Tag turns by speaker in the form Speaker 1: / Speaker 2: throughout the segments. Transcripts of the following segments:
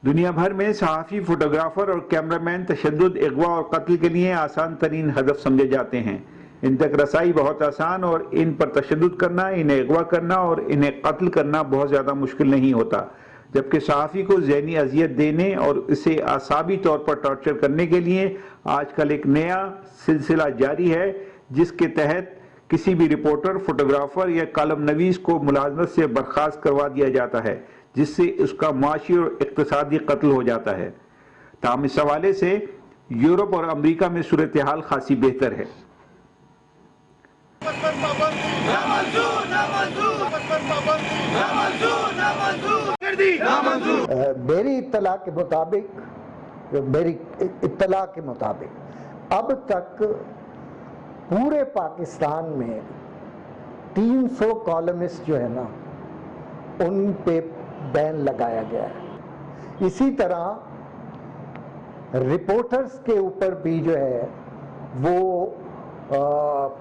Speaker 1: دنیا بھر میں صحافی، فوٹوگرافر اور کیمرامین تشدد، اغوا اور قتل کے لیے آسان ترین ہدف سمجھے جاتے ہیں۔ ان تک رسائی بہت آسان اور ان پر تشدد کرنا، انہیں اغوا کرنا اور انہیں قتل کرنا بہت زیادہ مشکل نہیں ہوتا، جبکہ صحافی کو ذہنی اذیت دینے اور اسے اعصابی طور پر ٹارچر کرنے کے لیے آج کل ایک نیا سلسلہ جاری ہے، جس کے تحت کسی بھی رپورٹر، فوٹوگرافر یا کالم نویس کو ملازمت سے برخاست کروا دیا جاتا ہے، جس سے اس کا معاشی اور اقتصادی قتل ہو جاتا ہے۔ تاہم اس حوالے سے یورپ اور امریکہ میں صورتحال خاصی بہتر ہے۔
Speaker 2: میری اطلاع کے مطابق اب تک پورے پاکستان میں 300 کالمسٹ جو ہے نا ان پہ بین لگایا گیا ہے۔ اسی طرح رپورٹرز کے اوپر بھی جو ہے وہ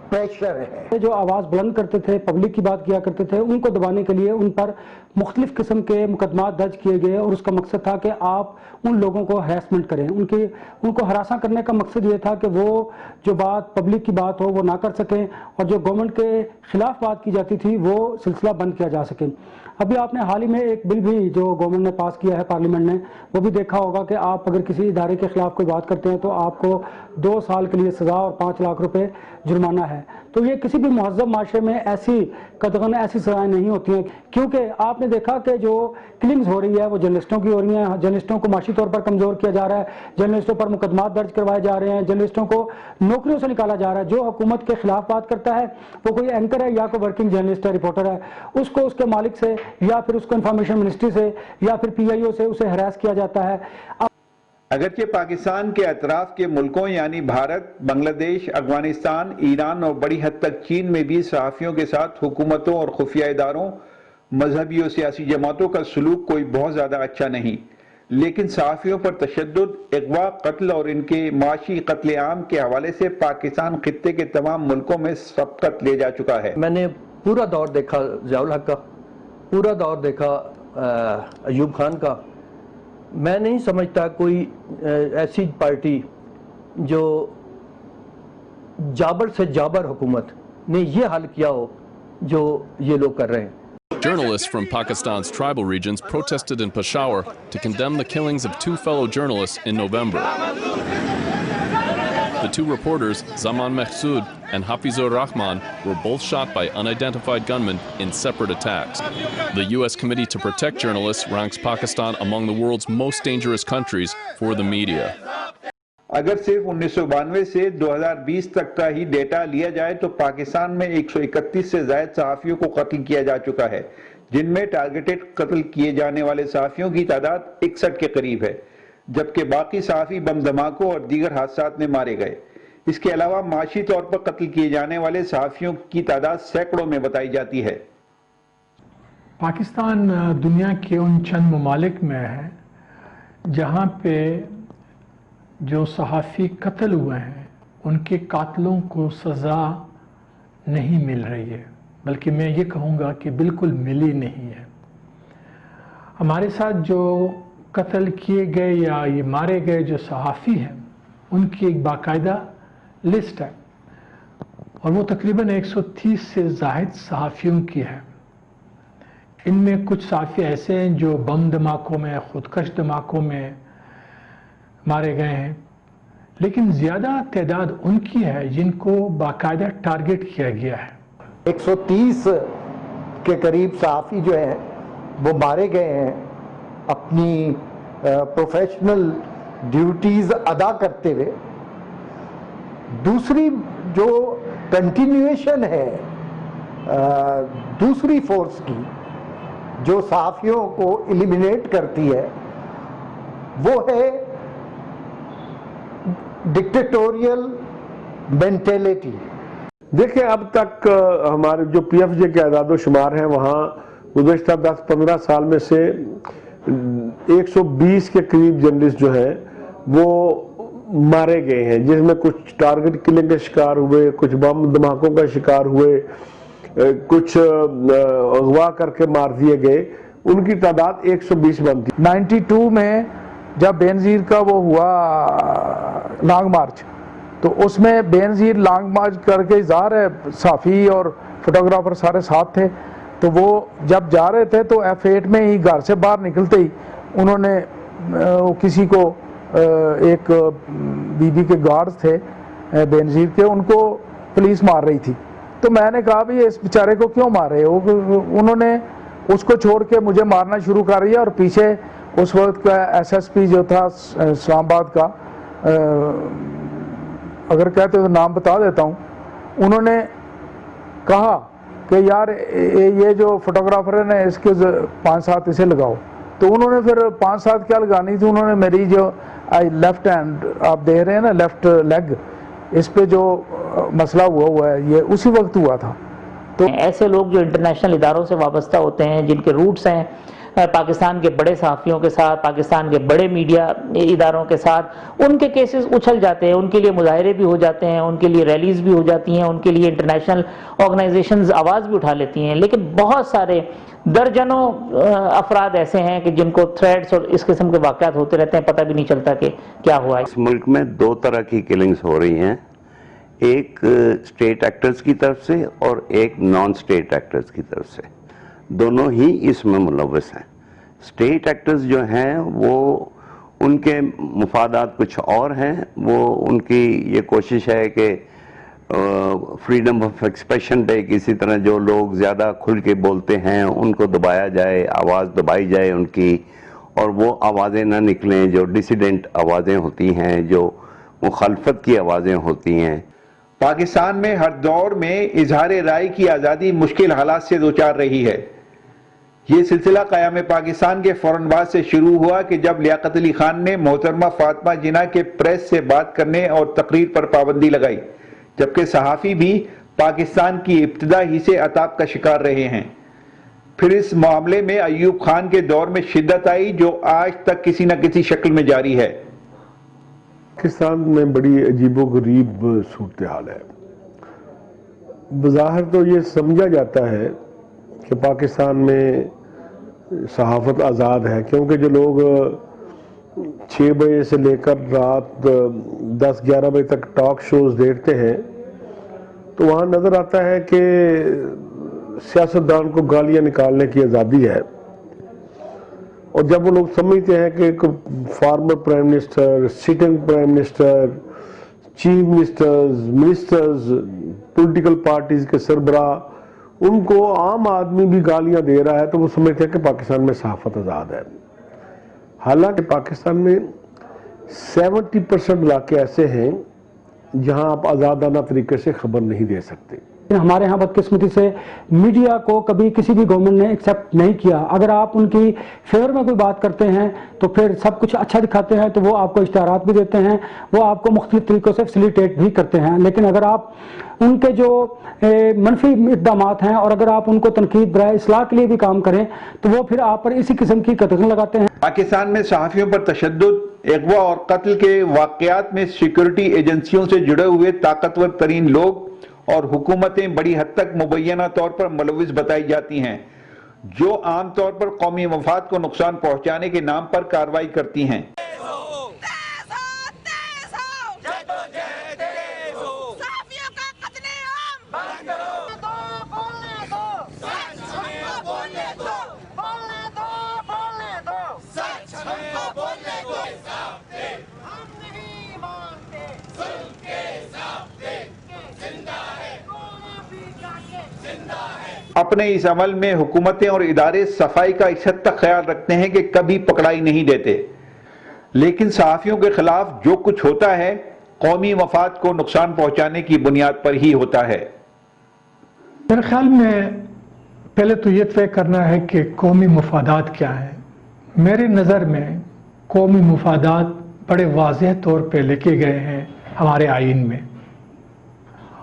Speaker 2: پریشر ہے۔
Speaker 3: جو آواز بلند کرتے تھے، پبلک کی بات کیا کرتے تھے، ان کو دبانے کے لیے ان پر مختلف قسم کے مقدمات درج کیے گئے، اور اس کا مقصد تھا کہ آپ ان لوگوں کو ہراسمنٹ کریں، ان کو ہراساں کرنے کا مقصد یہ تھا کہ وہ جو بات پبلک کی بات ہو وہ نہ کر سکیں، اور جو گورنمنٹ کے خلاف بات کی جاتی تھی وہ سلسلہ بند کیا جا سکے۔ ابھی آپ نے حال ہی میں ایک بل بھی جو گورنمنٹ نے پاس کیا ہے پارلیمنٹ نے، وہ بھی دیکھا ہوگا کہ آپ اگر کسی ادارے کے خلاف کوئی بات کرتے ہیں تو آپ کو 2 سال کے لیے سزا اور 5 لاکھ روپے جرمانہ ہے۔ تو یہ کسی بھی مہذب معاشرے میں ایسی قطعاً ایسی سزائیں نہیں ہوتی ہیں، کیونکہ آپ نے دیکھا کہ جو کلنگز ہو رہی ہے وہ جرنلسٹوں کی ہو رہی ہیں، جرنلسٹوں کو معاشی طور پر کمزور کیا جا رہا ہے، جرنلسٹوں پر مقدمات درج کروائے جا رہے ہیں، جرنلسٹوں کو نوکریوں سے نکالا جا رہا ہے۔ جو حکومت کے خلاف بات کرتا ہے وہ کوئی اینکر ہے یا کوئی ورکنگ جرنلسٹ ہے، رپورٹر ہے، اس کو اس کے مالک سے یا پھر اس کو انفارمیشن منسٹری سے یا پھر PIO سے اسے ہراس کیا جاتا ہے۔
Speaker 1: اگرچہ پاکستان کے اطراف کے ملکوں یعنی بھارت، بنگلہ دیش، افغانستان، ایران اور بڑی حد تک چین میں بھی صحافیوں کے ساتھ حکومتوں اور خفیہ اداروں، مذہبی اور سیاسی جماعتوں کا سلوک کوئی بہت زیادہ اچھا نہیں، لیکن صحافیوں پر تشدد، اغوا، قتل اور ان کے معاشی قتل عام کے حوالے سے پاکستان خطے کے تمام ملکوں میں سبقت لے جا چکا ہے۔
Speaker 4: میں نے پورا دور دیکھا ضیاء الحق کا، پورا دور دیکھا ایوب خان کا۔ میں نہیں سمجھتا کوئی ایسی پارٹی جو جابر سے جابر حکومت نے یہ حل کیا ہو جو یہ لوگ کر رہے ہیں۔
Speaker 5: Journalists from Pakistan's tribal regions protested in Peshawar to condemn the killings of 2 fellow journalists in November. The 2 reporters, Zaman Mahsood and Hafizur Rahman, were both shot by unidentified gunmen in separate attacks. The U.S. Committee to Protect Journalists ranks Pakistan among the world's most dangerous countries for the media.
Speaker 1: اگر صرف 1992 سے 2020 تک کا ہی data لیا جائے تو پاکستان میں 131 سے زائد صحافیوں کو قتل کیا جا چکا ہے، جن میں ٹارگیٹڈ قتل کیے جانے والے صحافیوں کی تعداد 61 کے قریب ہے، جبکہ باقی صحافی بم دھماکوں اور دیگر حادثات میں مارے گئے۔ اس کے علاوہ معاشی طور پر قتل کیے جانے والے صحافیوں کی تعداد سینکڑوں میں بتائی جاتی ہے۔
Speaker 6: پاکستان دنیا کے ان چند ممالک میں ہے جہاں پہ جو صحافی قتل ہوئے ہیں ان کے قاتلوں کو سزا نہیں مل رہی ہے، بلکہ میں یہ کہوں گا کہ بالکل ملی نہیں ہے۔ ہمارے ساتھ جو قتل کیے گئے یا یہ مارے گئے جو صحافی ہیں ان کی ایک باقاعدہ لسٹ ہے، اور وہ تقریباً 130 سے زائد صحافیوں کی ہے۔ ان میں کچھ صحافی ایسے ہیں جو بم دھماکوں میں، خودکش دھماکوں میں مارے گئے ہیں، لیکن زیادہ تعداد ان کی ہے جن کو باقاعدہ ٹارگٹ کیا گیا ہے۔
Speaker 2: 130 کے قریب صحافی جو ہیں وہ مارے گئے ہیں اپنی پروفیشنل ڈیوٹیز ادا کرتے ہوئے۔ دوسری جو کنٹینیویشن ہے دوسری فورس کی جو صحافیوں کو ایلیمینیٹ کرتی ہے وہ ہے ڈکٹیٹوریل مینٹیلٹی۔
Speaker 7: دیکھیں اب تک ہمارے جو PFJ کے اعداد و شمار ہیں وہاں گزشتہ 10-15 سال میں سے 120 کے قریب جرنلسٹ جو ہیں وہ مارے گئے ہیں، جس میں کچھ ٹارگٹ کلنگ کا شکار ہوئے، کچھ بم دھماکوں کا شکار ہوئے، کچھ اغوا کر کے مار دیے گئے۔ ان کی تعداد 120 بنتی.
Speaker 8: 92 میں جب بے نظیر کا وہ ہوا لانگ مارچ، تو اس میں بے نظیر لانگ مارچ کر کے ظاہر ہے صحافی اور فوٹوگرافر سارے ساتھ تھے، تو وہ جب جا رہے تھے تو F8 میں ہی گھر سے باہر نکلتے ہی انہوں نے کسی کو ایک بی بی کے گارڈز تھے بے نظیر کے، ان کو پولیس مار رہی تھی. تو میں نے کہا بھی اس بیچارے کو کیوں مار رہے ہو؟ انہوں نے اس کو چھوڑ کے مجھے مارنا شروع کر دیا، اور پیچھے اس وقت کا SSP جو تھا اسلام آباد کا، اگر کہتے تو نام بتا دیتا ہوں، انہوں نے کہا کہ یار یہ جو فوٹوگرافر ہے اس کے 5-7 اسے لگاؤ. تو انہوں نے پھر 5-7 کیا لگانی تھی، انہوں نے میری جو لیفٹ ہینڈ آپ دیکھ رہے ہیں نا، لیفٹ لیگ، اس پہ جو مسئلہ ہوا ہے یہ اسی وقت ہوا تھا.
Speaker 9: تو ایسے لوگ جو انٹرنیشنل اداروں سے وابستہ ہوتے ہیں، جن کے روٹس ہیں پاکستان کے بڑے صحافیوں کے ساتھ، پاکستان کے بڑے میڈیا اداروں کے ساتھ، ان کے کیسز اچھل جاتے ہیں، ان کے لیے مظاہرے بھی ہو جاتے ہیں، ان کے لیے ریلیز بھی ہو جاتی ہیں، ان کے لیے انٹرنیشنل آرگنائزیشنز آواز بھی اٹھا لیتی ہیں. لیکن بہت سارے درجنوں افراد ایسے ہیں کہ جن کو تھریٹس اور اس قسم کے واقعات ہوتے رہتے ہیں، پتہ بھی نہیں چلتا کہ کیا ہوا ہے.
Speaker 10: اس ملک میں 2 طرح کی کلنگز ہو رہی ہیں، ایک اسٹیٹ ایکٹرز کی طرف سے اور ایک نان اسٹیٹ ایکٹرز کی طرف سے. دونوں ہی اس میں ملوث ہیں. اسٹیٹ ایکٹرز جو ہیں وہ ان کے مفادات کچھ اور ہیں، وہ ان کی یہ کوشش ہے کہ فریڈم آف ایکسپریشن پہ کسی طرح جو لوگ زیادہ کھل کے بولتے ہیں ان کو دبایا جائے، آواز دبائی جائے ان کی، اور وہ آوازیں نہ نکلیں جو ڈیسیڈنٹ آوازیں ہوتی ہیں، جو مخالفت کی آوازیں ہوتی ہیں.
Speaker 1: پاکستان میں ہر دور میں اظہار رائے کی آزادی مشکل حالات سے دوچار رہی ہے. یہ سلسلہ قیام پاکستان کے فوراً بعد سے شروع ہوا کہ جب لیاقت علی خان نے محترمہ فاطمہ جناح کے پریس سے بات کرنے اور تقریر پر پابندی لگائی، جبکہ صحافی بھی پاکستان کی ابتدا ہی سے عطاب کا شکار رہے ہیں. پھر اس معاملے میں ایوب خان کے دور میں شدت آئی جو آج تک کسی نہ کسی شکل میں جاری ہے.
Speaker 7: پاکستان میں بڑی عجیب و غریب صورتحال ہے. بظاہر تو یہ سمجھا جاتا ہے کہ پاکستان میں صحافت آزاد ہے، کیونکہ جو لوگ 6 بجے سے لے کر رات 10-11 بجے تک ٹاک شوز دیکھتے ہیں تو وہاں نظر آتا ہے کہ سیاستدان کو گالیاں نکالنے کی آزادی ہے. اور جب وہ لوگ سمجھتے ہیں کہ ایک former prime minister, sitting prime minister, chief ministers, political parties کے سربراہ، ان کو عام آدمی بھی گالیاں دے رہا ہے تو وہ سمجھتے ہیں کہ پاکستان میں صحافت آزاد ہے. حالانکہ پاکستان میں 70% علاقے ایسے ہیں جہاں آپ آزادانہ طریقے سے خبر نہیں دے سکتے.
Speaker 3: ہمارے ہاں بدقسمتی سے میڈیا کو کبھی کسی بھی گورنمنٹ نے ایکسیپٹ نہیں کیا. اگر آپ ان کی فیور میں کوئی بات کرتے ہیں تو پھر سب کچھ اچھا دکھاتے ہیں تو وہ آپ کو اشتہارات بھی دیتے ہیں، وہ آپ کو مختلف طریقوں سے فیسیلیٹیٹ بھی کرتے ہیں. لیکن اگر آپ ان کے جو منفی اقدامات ہیں اور اگر آپ ان کو تنقید برائے اصلاح کے لیے بھی کام کریں تو وہ پھر آپ پر اسی قسم کی قطعیں لگاتے ہیں.
Speaker 1: پاکستان میں صحافیوں پر تشدد، اغوا اور قتل کے واقعات میں سیکورٹی ایجنسیوں سے جڑے ہوئے طاقتور ترین لوگ اور حکومتیں بڑی حد تک مبینہ طور پر ملوث بتائی جاتی ہیں، جو عام طور پر قومی مفاد کو نقصان پہنچانے کے نام پر کارروائی کرتی ہیں. اپنے اس عمل میں حکومتیں اور ادارے صفائی کا اس حد تک خیال رکھتے ہیں کہ کبھی پکڑائی نہیں دیتے، لیکن صحافیوں کے خلاف جو کچھ ہوتا ہے قومی مفاد کو نقصان پہنچانے کی بنیاد پر ہی ہوتا ہے.
Speaker 6: میرے خیال میں پہلے تو یہ طے کرنا ہے کہ قومی مفادات کیا ہیں. میری نظر میں قومی مفادات بڑے واضح طور پہ لکھے گئے ہیں ہمارے آئین میں،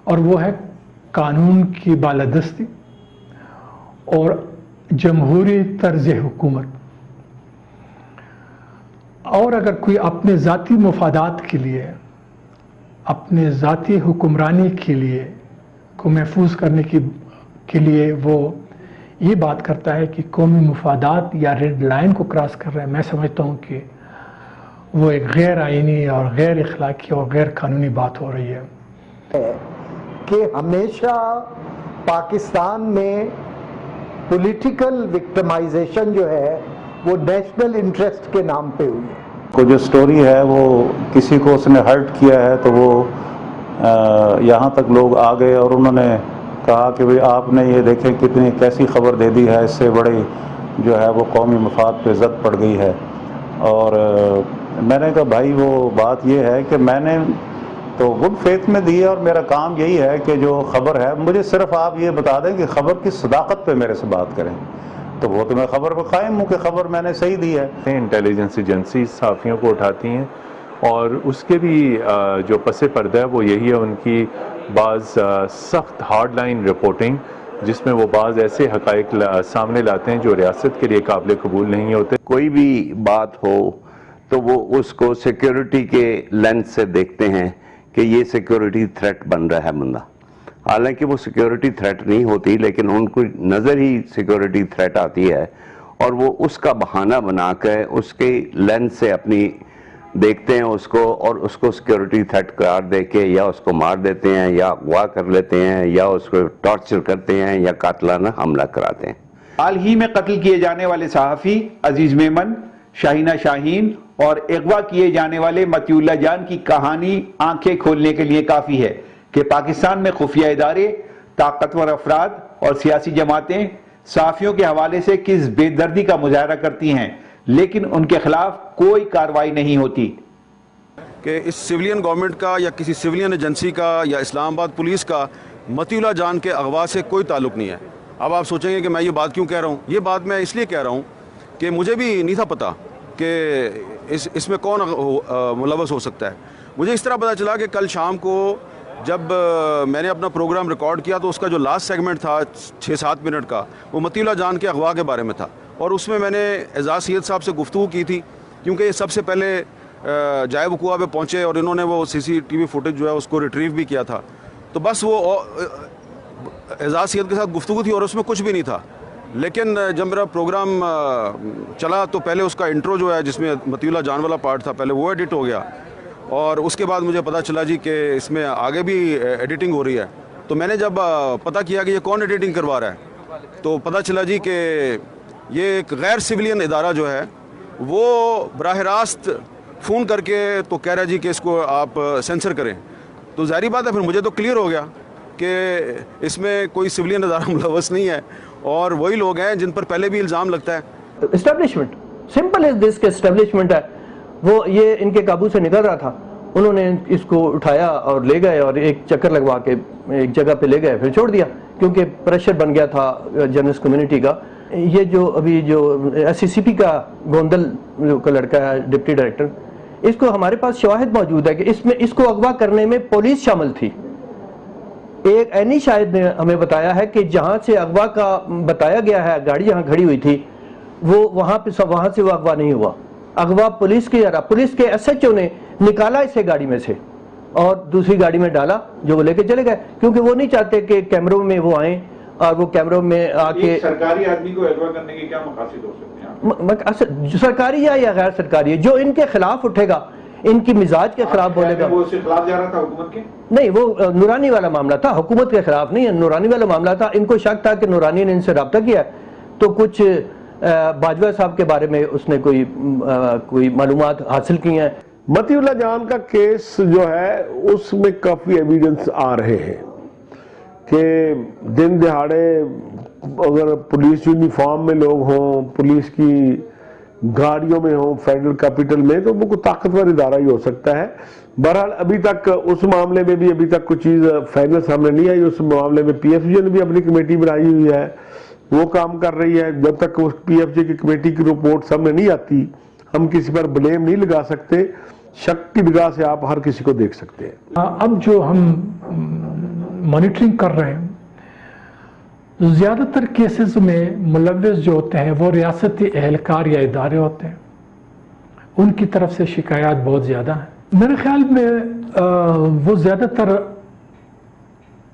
Speaker 6: اور وہ ہے قانون کی بالادستی اور جمہوری طرز حکومت. اور اگر کوئی اپنے ذاتی مفادات کے لیے، اپنے ذاتی حکمرانی کے لیے کو محفوظ کرنے کے لیے وہ یہ بات کرتا ہے کہ قومی مفادات یا ریڈ لائن کو کراس کر رہے ہیں، میں سمجھتا ہوں کہ وہ ایک غیر آئینی اور غیر اخلاقی اور غیر قانونی بات ہو رہی ہے
Speaker 2: کہ ہمیشہ پاکستان میں پولیٹیکل وکٹمائزیشن جو ہے وہ نیشنل انٹرسٹ کے نام پہ ہوئی ہے.
Speaker 11: کو جو سٹوری ہے وہ کسی کو اس نے ہرٹ کیا ہے تو وہ یہاں تک لوگ آ گئے اور انہوں نے کہا کہ بھئی آپ نے یہ دیکھیں کتنی کیسی خبر دے دی ہے، اس سے بڑی جو ہے وہ قومی مفاد پہ زد پڑ گئی ہے. اور میں نے کہا بھائی وہ بات یہ ہے کہ میں نے تو گڈ فیتھ میں دی ہے اور میرا کام یہی ہے کہ جو خبر ہے مجھے صرف آپ یہ بتا دیں کہ خبر کی صداقت پہ میرے سے بات کریں، تو وہ تو میں خبر پہ قائم ہوں کہ خبر میں نے صحیح دی ہے.
Speaker 12: انٹیلیجنس ایجنسیز صحافیوں کو اٹھاتی ہیں اور اس کے بھی جو پس پردہ ہے وہ یہی ہے ان کی بعض سخت ہارڈ لائن رپورٹنگ، جس میں وہ بعض ایسے حقائق سامنے لاتے ہیں جو ریاست کے لیے قابل قبول نہیں ہوتے.
Speaker 10: کوئی بھی بات ہو تو وہ اس کو سیکیورٹی کے لینس سے دیکھتے ہیں کہ یہ سیکیورٹی تھریٹ بن رہا ہے بندہ، حالانکہ وہ سیکیورٹی تھریٹ نہیں ہوتی، لیکن ان کو نظر ہی سیکیورٹی تھریٹ آتی ہے اور وہ اس کا بہانہ بنا کے اس کے لینس سے اپنی دیکھتے ہیں اس کو، اور اس کو سیکیورٹی تھریٹ قرار دے کے یا اس کو مار دیتے ہیں یا اغوا کر لیتے ہیں یا اس کو ٹارچر کرتے ہیں یا قاتلانہ حملہ کراتے ہیں.
Speaker 1: حال ہی میں قتل کیے جانے والے صحافی عزیز میمن، شاہینہ شاہین اور اغوا کیے جانے والے مطیع اللہ جان کی کہانی آنکھیں کھولنے کے لیے کافی ہے کہ پاکستان میں خفیہ ادارے، طاقتور افراد اور سیاسی جماعتیں صحافیوں کے حوالے سے کس بے دردی کا مظاہرہ کرتی ہیں، لیکن ان کے خلاف کوئی کارروائی نہیں ہوتی.
Speaker 13: کہ اس سویلین گورنمنٹ کا یا کسی سویلین ایجنسی کا یا اسلام آباد پولیس کا مطیع اللہ جان کے اغوا سے کوئی تعلق نہیں ہے. اب آپ سوچیں گے کہ میں یہ بات کیوں کہہ رہا ہوں. یہ بات میں اس لیے کہہ رہا ہوں کہ مجھے بھی نہیں تھا پتا کہ اس میں کون ملوث ہو سکتا ہے. مجھے اس طرح پتا چلا کہ کل شام کو جب میں نے اپنا پروگرام ریکارڈ کیا تو اس کا جو لاسٹ سیگمنٹ تھا 6-7 منٹ کا، وہ مطیع اللہ جان کے اغوا کے بارے میں تھا، اور اس میں نے اعزاز سید صاحب سے گفتگو کی تھی، کیونکہ یہ سب سے پہلے جائے وقوع پہ پہنچے اور انہوں نے وہ CCTV فوٹیج جو ہے اس کو ریٹریو بھی کیا تھا. تو بس وہ اعزاز سید کے ساتھ گفتگو تھی اور اس میں کچھ بھی نہیں تھا. لیکن جب میرا پروگرام چلا تو پہلے اس کا انٹرو جو ہے جس میں مطیع اللہ جان والا پارٹ تھا پہلے وہ ایڈٹ ہو گیا، اور اس کے بعد مجھے پتا چلا جی کہ اس میں آگے بھی ایڈیٹنگ ہو رہی ہے. تو میں نے جب پتہ کیا کہ یہ کون ایڈیٹنگ کروا رہا ہے تو پتہ چلا جی کہ یہ ایک غیر سویلین ادارہ جو ہے وہ براہ راست فون کر کے تو کہہ رہا جی کہ اس کو آپ سینسر کریں. تو ظاہری بات ہے پھر مجھے تو کلیئر ہو گیا کہ اس میں کوئی سویلین ادارہ ملوث نہیں ہے اور وہی لوگ ہیں جن پر پہلے بھی الزام لگتا ہے.
Speaker 4: اسٹیبلشمنٹ سمپل از دس کہ اسٹیبلشمنٹ ہے، وہ یہ ان کے قابو سے نکل رہا تھا، انہوں نے اس کو اٹھایا اور لے گئے اور ایک چکر لگوا کے ایک جگہ پہ لے گئے، پھر چھوڑ دیا کیونکہ پریشر بن گیا تھا جرنلسٹ کمیونٹی کا. یہ جو ابھی جو SCCP کا گوندل کا لڑکا ہے ڈپٹی ڈائریکٹر، اس کو ہمارے پاس شواہد موجود ہے کہ اس میں اس کو اغوا کرنے میں پولیس شامل تھی. ایک اینی شاہد نے ہمیں بتایا ہے کہ جہاں سے اغوا کا بتایا گیا ہے گاڑی جہاں کھڑی ہوئی تھی وہ وہاں سے وہ اغوا نہیں ہوا. اغوا پولیس کے پولیس کے SHO نے نکالا اسے گاڑی میں سے اور دوسری گاڑی میں ڈالا جو وہ لے کے چلے گئے، کیونکہ وہ نہیں چاہتے کہ کیمروں میں وہ آئیں اور وہ کیمروں میں آ کے.
Speaker 1: سرکاری آدمی کو اغوا کرنے کے کیا مقاصد ہو سکتے ہیں؟
Speaker 4: سرکاری یا غیر سرکاری، جو ان کے خلاف اٹھے گا، ان کی مزاج کے خلاف بولے گا.
Speaker 1: وہ اس کے خلاف جا رہا تھا حکومت کے؟
Speaker 4: نہیں، وہ نورانی والا معاملہ تھا، حکومت کے خلاف نہیں، نورانی والا معاملہ تھا. ان کو شک تھا کہ نورانی نے ان سے رابطہ کیا ہے تو کچھ باجوہ صاحب کے بارے میں اس نے کوئی معلومات حاصل کی ہیں.
Speaker 7: مطیع اللہ جان کا کیس جو ہے اس میں کافی ایویڈنس آ رہے ہیں کہ دن دہاڑے اگر پولیس یونیفارم میں لوگ ہوں، پولیس کی گاڑیوں میں ہوں فیڈرل کیپٹل میں، تو وہ کوئی طاقتور ادارہ ہی ہو سکتا ہے. بہرحال ابھی تک اس معاملے میں بھی ابھی تک کوئی چیز فائنل سامنے نہیں آئی. اس معاملے میں PFJ نے بھی اپنی کمیٹی بنائی ہوئی ہے، وہ کام کر رہی ہے. جب تک اس PFJ کی کمیٹی کی رپورٹ سامنے نہیں آتی ہم کسی پر بلیم نہیں لگا سکتے. شک کی نگاہ سے آپ ہر کسی کو دیکھ سکتے ہیں.
Speaker 6: اب جو ہم مانیٹرنگ کر رہے ہیں زیادہ تر کیسز میں ملوث جو ہوتے ہیں وہ ریاستی اہلکار یا ادارے ہوتے ہیں، ان کی طرف سے شکایات بہت زیادہ ہیں. میرے خیال میں وہ زیادہ تر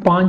Speaker 6: 5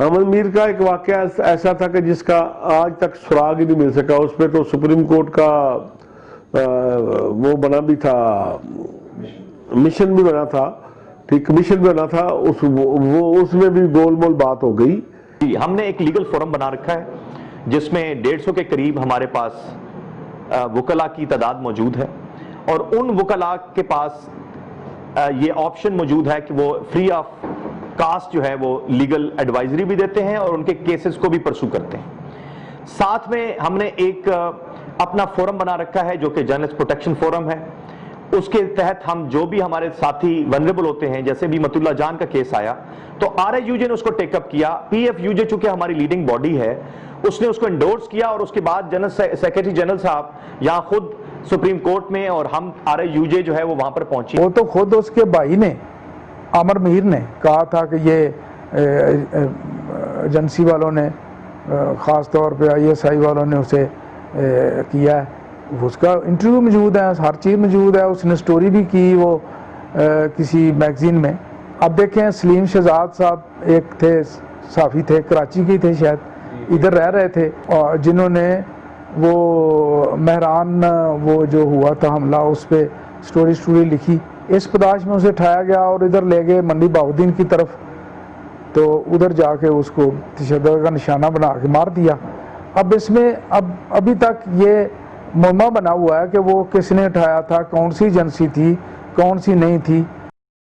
Speaker 7: احمد میر کا ایک واقعہ ایسا تھا کہ جس کا آج تک سراغ ہی نہیں مل سکا. اس پہ تو سپریم کورٹ کا وہ بنا بھی تھا, مشن بھی بنا تھا, ٹھیک, کمیشن بھی بنا تھا, اس میں بھی گول مول بات ہو گئی.
Speaker 14: ہم نے ایک لیگل فورم بنا رکھا ہے جس میں 150 کے قریب ہمارے پاس وکلاء کی تعداد موجود ہے, اور ان وکلاء کے پاس یہ آپشن موجود ہے کہ وہ فری آف کاسٹ جو ہے وہ لیگل ایڈوائزری بھی دیتے ہیں اور ان کے کیسز کو بھی پرسو کرتے ہیں. ساتھ میں ہم نے ایک اپنا فورم بنا رکھا ہے جو کہ جرنلسٹ پروٹیکشن فورم ہے. اس کے تحت ہم جو بھی ہمارے ساتھی ونریبل ہوتے ہیں, جیسے بھی مطیع اللہ جان کا کیس آیا تو RIUJ نے اس کو ٹیک اپ کیا, PFUJ چونکہ ہماری لیڈنگ باڈی ہے اس نے اس کو انڈورس کیا, اور اس کے بعد جنرل سیکرٹری جنرل صاحب یہاں خود سپریم کورٹ میں, اور ہم RIUJ جو ہے وہ وہاں پر پہنچی.
Speaker 8: وہ تو خود اس کے بھائی نے, عامر میر نے کہا تھا کہ یہ ایجنسی والوں نے, خاص طور پہ ISI والوں نے اسے کیا ہے. اس کا انٹرویو موجود ہے, ہر چیز موجود ہے, اس نے سٹوری بھی کی وہ کسی میگزین میں. اب دیکھیں سلیم شہزاد صاحب ایک تھے, صحافی تھے, کراچی کے تھے شاید, ادھر رہ رہے تھے, اور جنہوں نے وہ مہران وہ جو ہوا تھا حملہ اس پہ سٹوری لکھی. اس پداش میں اسے اٹھایا گیا اور ادھر لے گئے منڈی بہاؤالدین کی طرف, تو ادھر جا کے اس کو تشدد کا نشانہ بنا کے مار دیا. اب اس میں ابھی تک یہ معمہ بنا ہوا ہے کہ وہ کس نے اٹھایا تھا, کون سی ایجنسی تھی, کون سی نہیں تھی.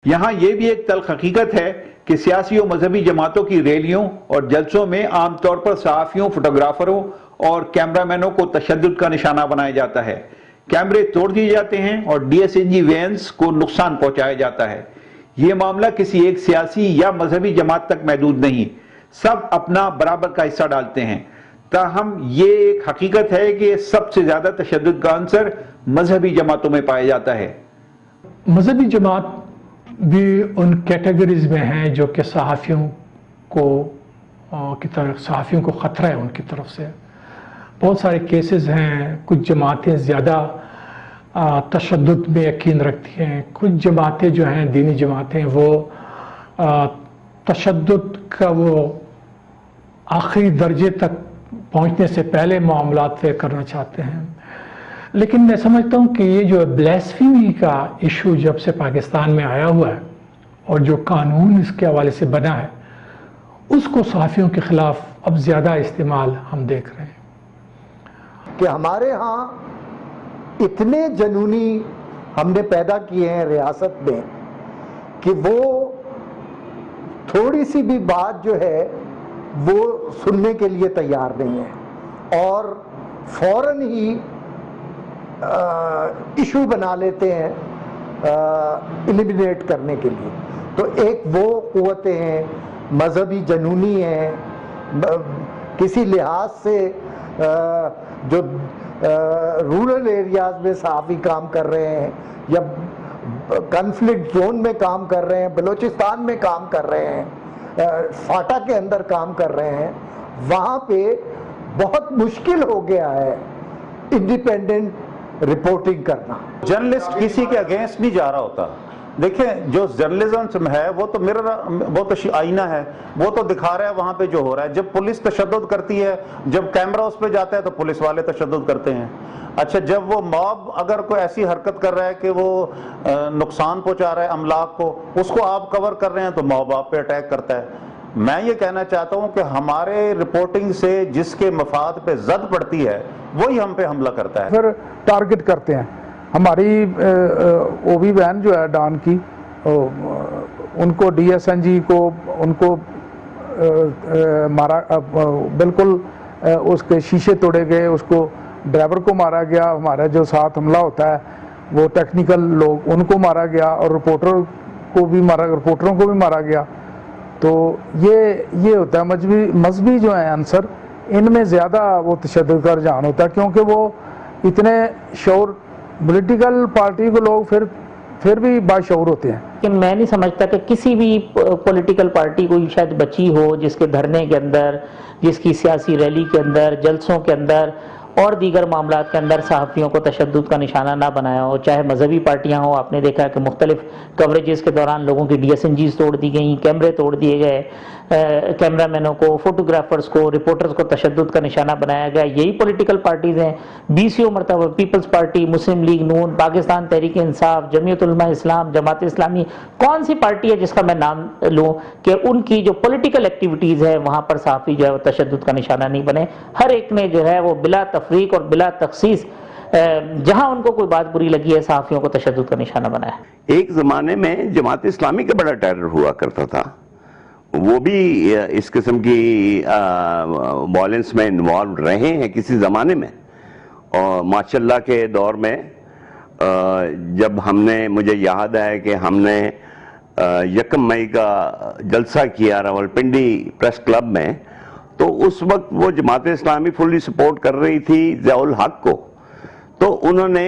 Speaker 1: یہاں یہ بھی ایک تلخ حقیقت ہے کہ سیاسی و مذہبی جماعتوں کی ریلیوں اور جلسوں میں عام طور پر صحافیوں, فوٹوگرافروں اور کیمرامینوں کو تشدد کا نشانہ بنایا جاتا ہے. کیمرے توڑ دیے جاتے ہیں اور DSNG وینز کو نقصان پہنچایا جاتا ہے. یہ معاملہ کسی ایک سیاسی یا مذہبی جماعت تک محدود نہیں, سب اپنا برابر کا حصہ ڈالتے ہیں. تاہم یہ ایک حقیقت ہے کہ سب سے زیادہ تشدد کا عنصر مذہبی جماعتوں میں پایا جاتا ہے.
Speaker 6: مذہبی جماعت بھی ان کیٹیگریز میں ہیں جو کہ صحافیوں کو خطرہ ہے ان کی طرف سے. بہت سارے کیسز ہیں, کچھ جماعتیں زیادہ تشدد میں یقین رکھتی ہیں, کچھ جماعتیں جو ہیں دینی جماعتیں وہ تشدد کا وہ آخری درجے تک پہنچنے سے پہلے معاملات طے کرنا چاہتے ہیں. لیکن میں سمجھتا ہوں کہ یہ جو بلیسفیمی کا ایشو جب سے پاکستان میں آیا ہوا ہے اور جو قانون اس کے حوالے سے بنا ہے, اس کو صحافیوں کے خلاف اب زیادہ استعمال ہم دیکھ رہے ہیں.
Speaker 2: کہ ہمارے ہاں اتنے جنونی ہم نے پیدا کیے ہیں ریاست میں کہ وہ تھوڑی سی بھی بات جو ہے وہ سننے کے لیے تیار نہیں ہے اور فوراً ہی ایشو بنا لیتے ہیں ایلیمینیٹ کرنے کے لیے. تو ایک وہ قوتیں ہیں, مذہبی جنونی ہیں, کسی لحاظ سے جو رورل ایریاز میں صحافی کام کر رہے ہیں یا کنفلکٹ زون میں کام کر رہے ہیں, بلوچستان میں کام کر رہے ہیں, فاٹا کے اندر کام کر رہے ہیں, وہاں پہ بہت مشکل ہو گیا ہے انڈیپینڈنٹ رپورٹنگ کرنا.
Speaker 11: جرنلسٹ کسی کے اگینسٹ نہیں جا رہا ہوتا. دیکھیں جو جرنلزم ہے وہ تو وہ تو آئینہ ہے, وہ تو دکھا رہا ہے وہاں پہ جو ہو رہا ہے. جب پولیس تشدد کرتی ہے, جب کیمرہ اس پہ جاتا ہے تو پولیس والے تشدد کرتے ہیں. اچھا جب وہ موب اگر کوئی ایسی حرکت کر رہا ہے کہ وہ نقصان پہنچا رہا ہے املاک کو, اس کو آپ کور کر رہے ہیں تو موب آپ پہ اٹیک کرتا ہے. میں یہ کہنا چاہتا ہوں کہ ہمارے رپورٹنگ سے جس کے مفاد پہ زد پڑتی ہے وہی ہم پہ حملہ کرتا ہے.
Speaker 8: پھر ٹارگٹ کرتے ہیں. ہماری OB وین جو ہے ڈان کی, ان کو DSNG کو ان کو مارا, بالکل اس کے شیشے توڑے گئے, اس کو ڈرائیور کو مارا گیا, ہمارا جو ساتھ حملہ ہوتا ہے وہ ٹیکنیکل لوگ ان کو مارا گیا, اور رپورٹروں کو بھی مارا گیا. تو یہ ہوتا ہے مذہبی جو ہیں عنصر, ان میں زیادہ وہ تشدد کا رجحان ہوتا ہے, کیونکہ وہ اتنے شعور, پولیٹیکل پارٹی کو لوگ پھر بھی باشعور ہوتے ہیں.
Speaker 9: کہ میں نہیں سمجھتا کہ کسی بھی پولیٹیکل پارٹی کوئی شاید بچی ہو جس کے دھرنے کے اندر, جس کی سیاسی ریلی کے اندر, جلسوں کے اندر اور دیگر معاملات کے اندر صحافیوں کو تشدد کا نشانہ نہ بنایا ہو، چاہے مذہبی پارٹیاں ہوں. آپ نے دیکھا کہ مختلف کوریجز کے دوران لوگوں کی DSNGs توڑ دی گئیں، کیمرے توڑ دیے گئے، کیمرہ مینوں کو، فوٹوگرافرز کو، رپورٹرز کو تشدد کا نشانہ بنایا گیا. یہی پولیٹیکل پارٹیز ہیں 20 مرتبہ پیپلز پارٹی، مسلم لیگ نون، پاکستان تحریک انصاف، جمعیت علماء اسلام، جماعت اسلامی. کون سی پارٹی ہے جس کا میں نام لوں کہ ان کی جو پولیٹیکل ایکٹیویٹیز ہے وہاں پر صحافی جو ہے وہ تشدد کا نشانہ نہیں بنے؟ ہر ایک نے جو ہے وہ بلا تفریق اور بلا تخصیص جہاں ان کو کوئی بات بری لگی ہے صحافیوں کو تشدد کا نشانہ بنایا.
Speaker 10: ایک زمانے میں جماعت اسلامی کا بڑا ٹیرر ہوا کرتا تھا، وہ بھی اس قسم کی وائلنس میں انوالو رہے ہیں کسی زمانے میں. اور ماشاءاللہ کے دور میں جب ہم نے، مجھے یاد ہے کہ ہم نے 1 مئی کا جلسہ کیا راولپنڈی پریس کلب میں، تو اس وقت وہ جماعت اسلامی فلی سپورٹ کر رہی تھی ضیاء الحق کو، تو انہوں نے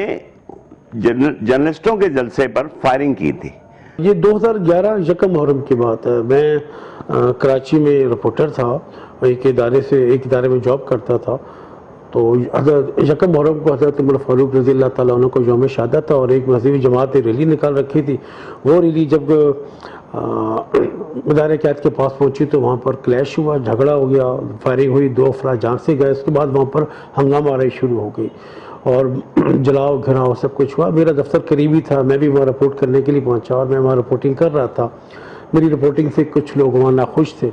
Speaker 10: جرنلسٹوں کے جلسے پر فائرنگ کی تھی.
Speaker 7: یہ 2011 یکم محرم کی بات ہے. میں کراچی میں رپورٹر تھا، ایک ادارے میں جاب کرتا تھا. تو یکم محرم کو حضرت عمر فاروق رضی اللہ تعالیٰ عنہ کو یوم شہادت تھا، اور ایک مذہبی جماعت ریلی نکال رکھی تھی. وہ ریلی جب مدار قید کے پاس پہنچی تو وہاں پر کلیش ہوا، جھگڑا ہو گیا، فائرنگ ہوئی، 2 افراد جان سے گئے. اس کے بعد وہاں پر ہنگامہ آرائی شروع ہو گئی اور جلاؤ گھراؤ سب کچھ ہوا. میرا دفتر قریبی تھا، میں بھی وہاں رپورٹ کرنے کے لیے پہنچا اور میں وہاں رپورٹنگ کر رہا تھا. میری رپورٹنگ سے کچھ لوگ وہاں ناخوش تھے،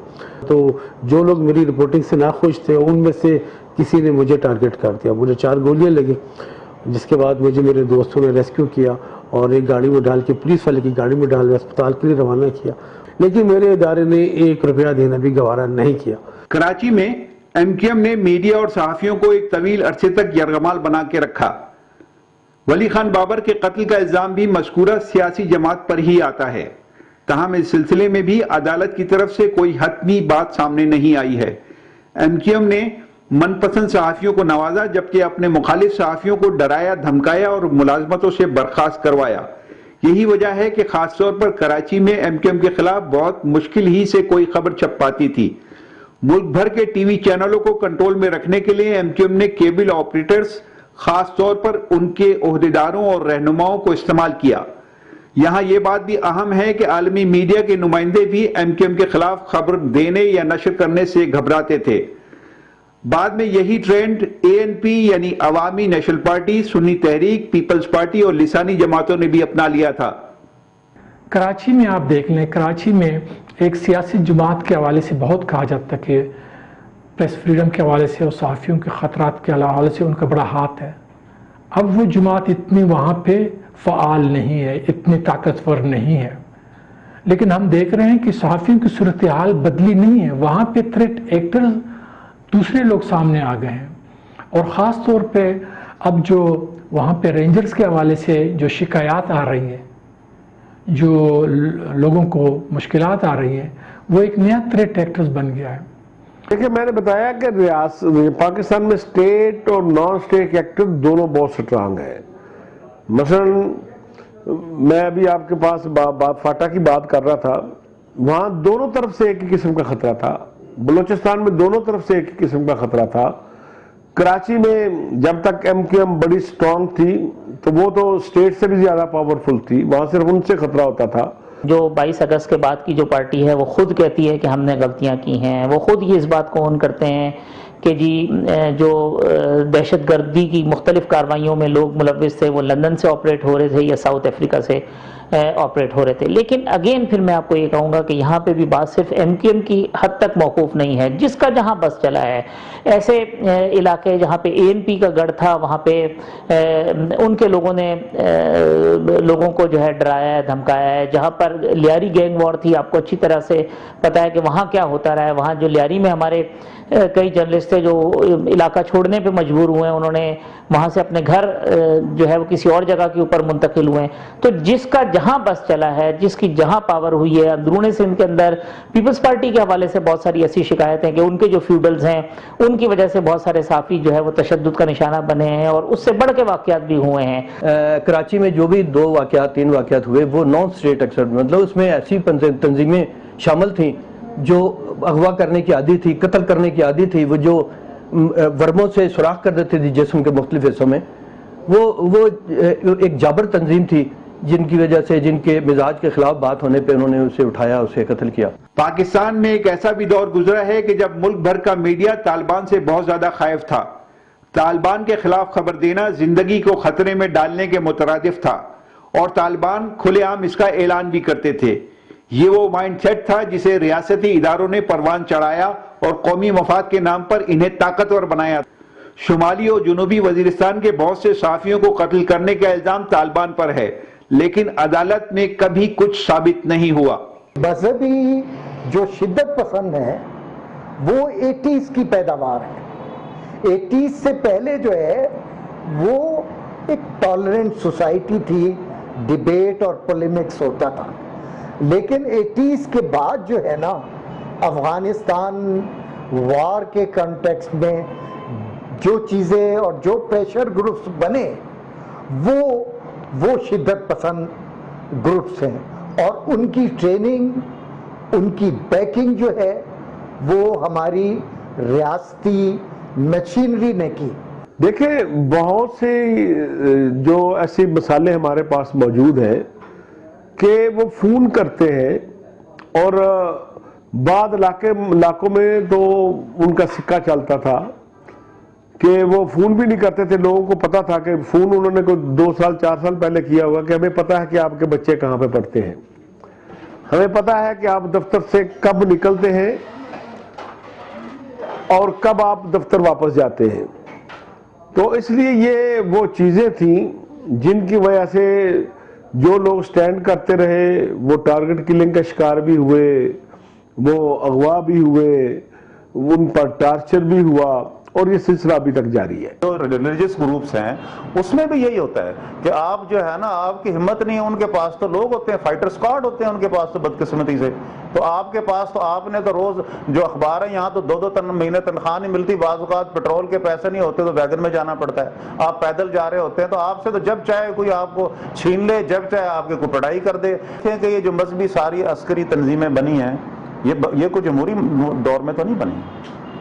Speaker 7: تو جو لوگ میری رپورٹنگ سے ناخوش تھے ان میں سے کسی نے مجھے ٹارگٹ کر دیا. مجھے 4 گولیاں لگی، جس کے بعد مجھے میرے دوستوں نے ریسکیو کیا اور ایک گاڑی میں ڈال کے، پولیس والے کی گاڑی میں ڈال کے اسپتال کے لیے روانہ کیا. لیکن میرے ادارے نے 1 روپیہ دینا بھی گوارا نہیں کیا.
Speaker 1: کراچی میں MQM نے میڈیا اور صحافیوں کو ایک طویل عرصے تک یرغمال بنا کے رکھا. ولی خان بابر کے قتل کا الزام بھی مذکورہ سیاسی جماعت پر ہی آتا ہے. تاہم اس سلسلے میں بھی عدالت کی طرف سے کوئی حتمی بات سامنے نہیں آئی ہے. MQM نے من پسند صحافیوں کو نوازا، جبکہ اپنے مخالف صحافیوں کو ڈرایا، دھمکایا اور ملازمتوں سے برخاست کروایا. یہی وجہ ہے کہ خاص طور پر کراچی میں MQM کے خلاف بہت مشکل ہی سے کوئی خبر چھپ پاتی تھی. ملک بھر کے ٹی وی چینلوں کو کنٹرول میں رکھنے کے لیے MQM نے کیبل آپریٹرز، خاص طور پر ان کے عہدیداروں اور رہنماؤں کو استعمال کیا. یہاں یہ بات بھی اہم ہے کہ عالمی میڈیا کے نمائندے بھی MQM کے خلاف خبر دینے یا نشر کرنے سے گھبراتے تھے. بعد میں یہی ٹرینڈ ANP یعنی عوامی نیشنل پارٹی، سنی تحریک، پیپلز پارٹی اور لسانی جماعتوں نے بھی اپنا لیا تھا.
Speaker 6: کراچی میں آپ دیکھ لیں، کراچی میں ایک سیاسی جماعت کے حوالے سے بہت کہا جاتا ہے کہ پریس فریڈم کے حوالے سے اور صحافیوں کے خطرات کے حوالے سے ان کا بڑا ہاتھ ہے. اب وہ جماعت اتنی وہاں پہ فعال نہیں ہے، اتنی طاقتور نہیں ہے، لیکن ہم دیکھ رہے ہیں کہ صحافیوں کی صورتحال بدلی نہیں ہے. وہاں پہ تھریٹ ایکٹرز دوسرے لوگ سامنے آ گئے ہیں، اور خاص طور پہ اب جو وہاں پہ رینجرز کے حوالے سے جو شکایات آ رہی ہیں، جو لوگوں کو مشکلات آ رہی ہیں، وہ ایک نیا تھریٹ ایکٹرز بن گیا ہے.
Speaker 7: دیکھیں، میں نے بتایا کہ پاکستان میں اسٹیٹ اور نان اسٹیٹ ایکٹر دونوں بہت سٹرانگ ہیں. مثلا میں ابھی آپ کے پاس فاٹا کی بات کر رہا تھا، وہاں دونوں طرف سے ایک ہی قسم کا خطرہ تھا. بلوچستان میں دونوں طرف سے ایک ہی قسم کا خطرہ تھا. کراچی میں جب تک MQM بڑی سٹرانگ تھی تو وہ تو اسٹیٹ سے بھی زیادہ پاورفل تھی، وہاں صرف ان سے خطرہ ہوتا تھا.
Speaker 9: جو 22 اگست کے بعد کی جو پارٹی ہے وہ خود کہتی ہے کہ ہم نے غلطیاں کی ہیں. وہ خود یہ اس بات کو اون کرتے ہیں کہ جی جو دہشت گردی کی مختلف کارروائیوں میں لوگ ملوث تھے وہ لندن سے آپریٹ ہو رہے تھے یا ساؤتھ افریقہ سے آپریٹ ہو رہے تھے. لیکن اگین پھر میں آپ کو یہ کہوں گا کہ یہاں پہ بھی بات صرف MQM کی حد تک موقوف نہیں ہے. جس کا جہاں بس چلا ہے، ایسے علاقے جہاں پہ ANP کا گڑھ تھا، وہاں پہ ان کے لوگوں نے لوگوں کو جو ہے ڈرایا ہے، دھمکایا ہے. جہاں پر لیاری گینگ وار تھی، آپ کو اچھی طرح سے پتا ہے کہ وہاں کیا ہوتا رہا ہے. وہاں جو لیاری میں ہمارے کئی جرنلسٹ تھے جو علاقہ چھوڑنے پہ مجبور ہوئے ہیں، انہوں نے وہاں سے اپنے گھر جو ہے وہ کسی اور جگہ کے اوپر منتقل ہوئے ہیں. تو جس کا جہاں بس چلا ہے، جس کی جہاں پاور ہوئی ہے، اندرون سندھ کے اندر پیپلز پارٹی کے حوالے سے بہت ساری ایسی شکایتیں ہیں کہ ان کے جو فیوڈلز ہیں ان کی وجہ سے بہت سارے صحافی جو ہے وہ تشدد کا نشانہ بنے ہیں، اور اس سے بڑھ کے واقعات بھی ہوئے ہیں.
Speaker 4: کراچی میں جو بھی 2 واقعات 3 واقعات ہوئے وہ نان اسٹیٹ ایکٹر، مطلب اس میں ایسی تنظیمیں شامل تھیں جو اغوا کرنے کی عادی تھی، قتل کرنے کی عادی تھی. وہ جو ورموں سے سوراخ کر دیتے تھے جسم کے مختلف حصوں میں. وہ ایک جابر تنظیم تھی جن کی وجہ سے جن کے مزاج کے خلاف بات ہونے پہ انہوں نے اسے اٹھایا, اسے قتل کیا.
Speaker 1: پاکستان میں ایک ایسا بھی دور گزرا ہے کہ جب ملک بھر کا میڈیا طالبان سے بہت زیادہ خائف تھا. طالبان کے خلاف خبر دینا زندگی کو خطرے میں ڈالنے کے مترادف تھا اور طالبان کھلے عام اس کا اعلان بھی کرتے تھے. یہ وہ مائنڈ سیٹ تھا جسے ریاستی اداروں نے پروان چڑھایا اور قومی مفاد کے نام پر انہیں طاقتور بنایا. شمالی اور جنوبی وزیرستان کے بہت سے صحافیوں کو قتل کرنے کا الزام طالبان پر ہے, لیکن عدالت میں کبھی کچھ ثابت نہیں ہوا.
Speaker 2: مذہبی جو شدت پسند ہے وہ 80s کی پیداوار ہے. 80s سے پہلے جو ہے وہ ایک ٹالرنٹ سوسائٹی تھی, ڈیبیٹ اور پولیمکس ہوتا تھا. لیکن 80s کے بعد جو ہے نا, افغانستان وار کے کنٹیکسٹ میں جو چیزیں اور جو پریشر گروپس بنے وہ شدت پسند گروپس ہیں, اور ان کی ٹریننگ, ان کی بیکنگ جو ہے وہ ہماری ریاستی مشینری نے کی.
Speaker 7: دیکھیں, بہت سے جو ایسی مثالیں ہمارے پاس موجود ہیں کہ وہ فون کرتے ہیں اور بعض علاقوں میں تو ان کا سکہ چلتا تھا کہ وہ فون بھی نہیں کرتے تھے. لوگوں کو پتا تھا کہ فون انہوں نے کوئی 2 سال 4 سال پہلے کیا ہوگا کہ ہمیں پتا ہے کہ آپ کے بچے کہاں پہ پڑھتے ہیں, ہمیں پتا ہے کہ آپ دفتر سے کب نکلتے ہیں اور کب آپ دفتر واپس جاتے ہیں. تو اس لیے یہ وہ چیزیں تھیں جن کی وجہ سے جو لوگ سٹینڈ کرتے رہے وہ ٹارگٹ کلنگ کا شکار بھی ہوئے, وہ اغوا بھی ہوئے, ان پر ٹارچر بھی ہوا, اور یہ سلسلہ ابھی تک جاری ہے.
Speaker 11: جو ریلیجس گروپس ہیں اس میں بھی یہی ہوتا ہے کہ آپ جو ہے نا, آپ کی ہمت نہیں ہے, ان کے پاس تو لوگ ہوتے ہیں, فائٹر اسکواڈ ہوتے ہیں ان کے پاس تو بدقسمتی سے. تو آپ کے پاس تو آپ نے تو روز جو اخبار ہیں یہاں تو 2-2 مہینے تنخواہ نہیں ملتی, بعض اوقات پیٹرول کے پیسے نہیں ہوتے تو ویگن میں جانا پڑتا ہے, آپ پیدل جا رہے ہوتے ہیں. تو آپ سے تو جب چاہے کوئی آپ کو چھین لے, جب چاہے آپ کے کوئی پڑھائی کر دے. کہ یہ جو مذہبی ساری عسکری تنظیمیں بنی ہیں یہ کوئی جمہوری دور میں تو نہیں بنی,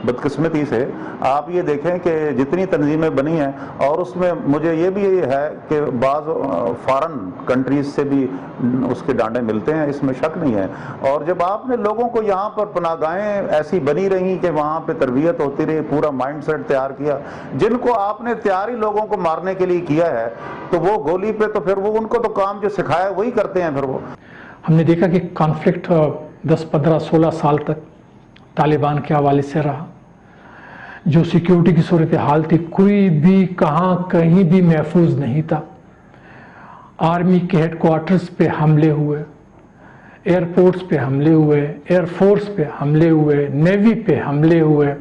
Speaker 11: بدقسمتی سے. آپ یہ دیکھیں کہ جتنی تنظیمیں بنی ہیں, اور اس میں مجھے یہ بھی ہے کہ بعض فارن کنٹریز سے بھی اس کے ڈانڈے ملتے ہیں, اس میں شک نہیں ہے. اور جب آپ نے لوگوں کو یہاں پر پناہ گاہیں ایسی بنی رہی کہ وہاں پہ تربیت ہوتی رہی, پورا مائنڈ سیٹ تیار کیا, جن کو آپ نے تیاری لوگوں کو مارنے کے لیے کیا ہے, تو وہ گولی پہ تو پھر وہ ان کو تو کام جو سکھایا وہی کرتے ہیں. پھر وہ
Speaker 6: ہم نے دیکھا کہ کانفلکٹ 10, 15, 16 سال تک طالبان کے حوالے سے رہا. جو سیکیورٹی کی صورتحال تھی, کوئی بھی کہیں بھی محفوظ نہیں تھا. آرمی کے ہیڈ کوارٹرز پہ حملے ہوئے, ایئرپورٹس پہ حملے ہوئے, ایئر فورس پہ حملے ہوئے, نیوی پہ حملے ہوئے.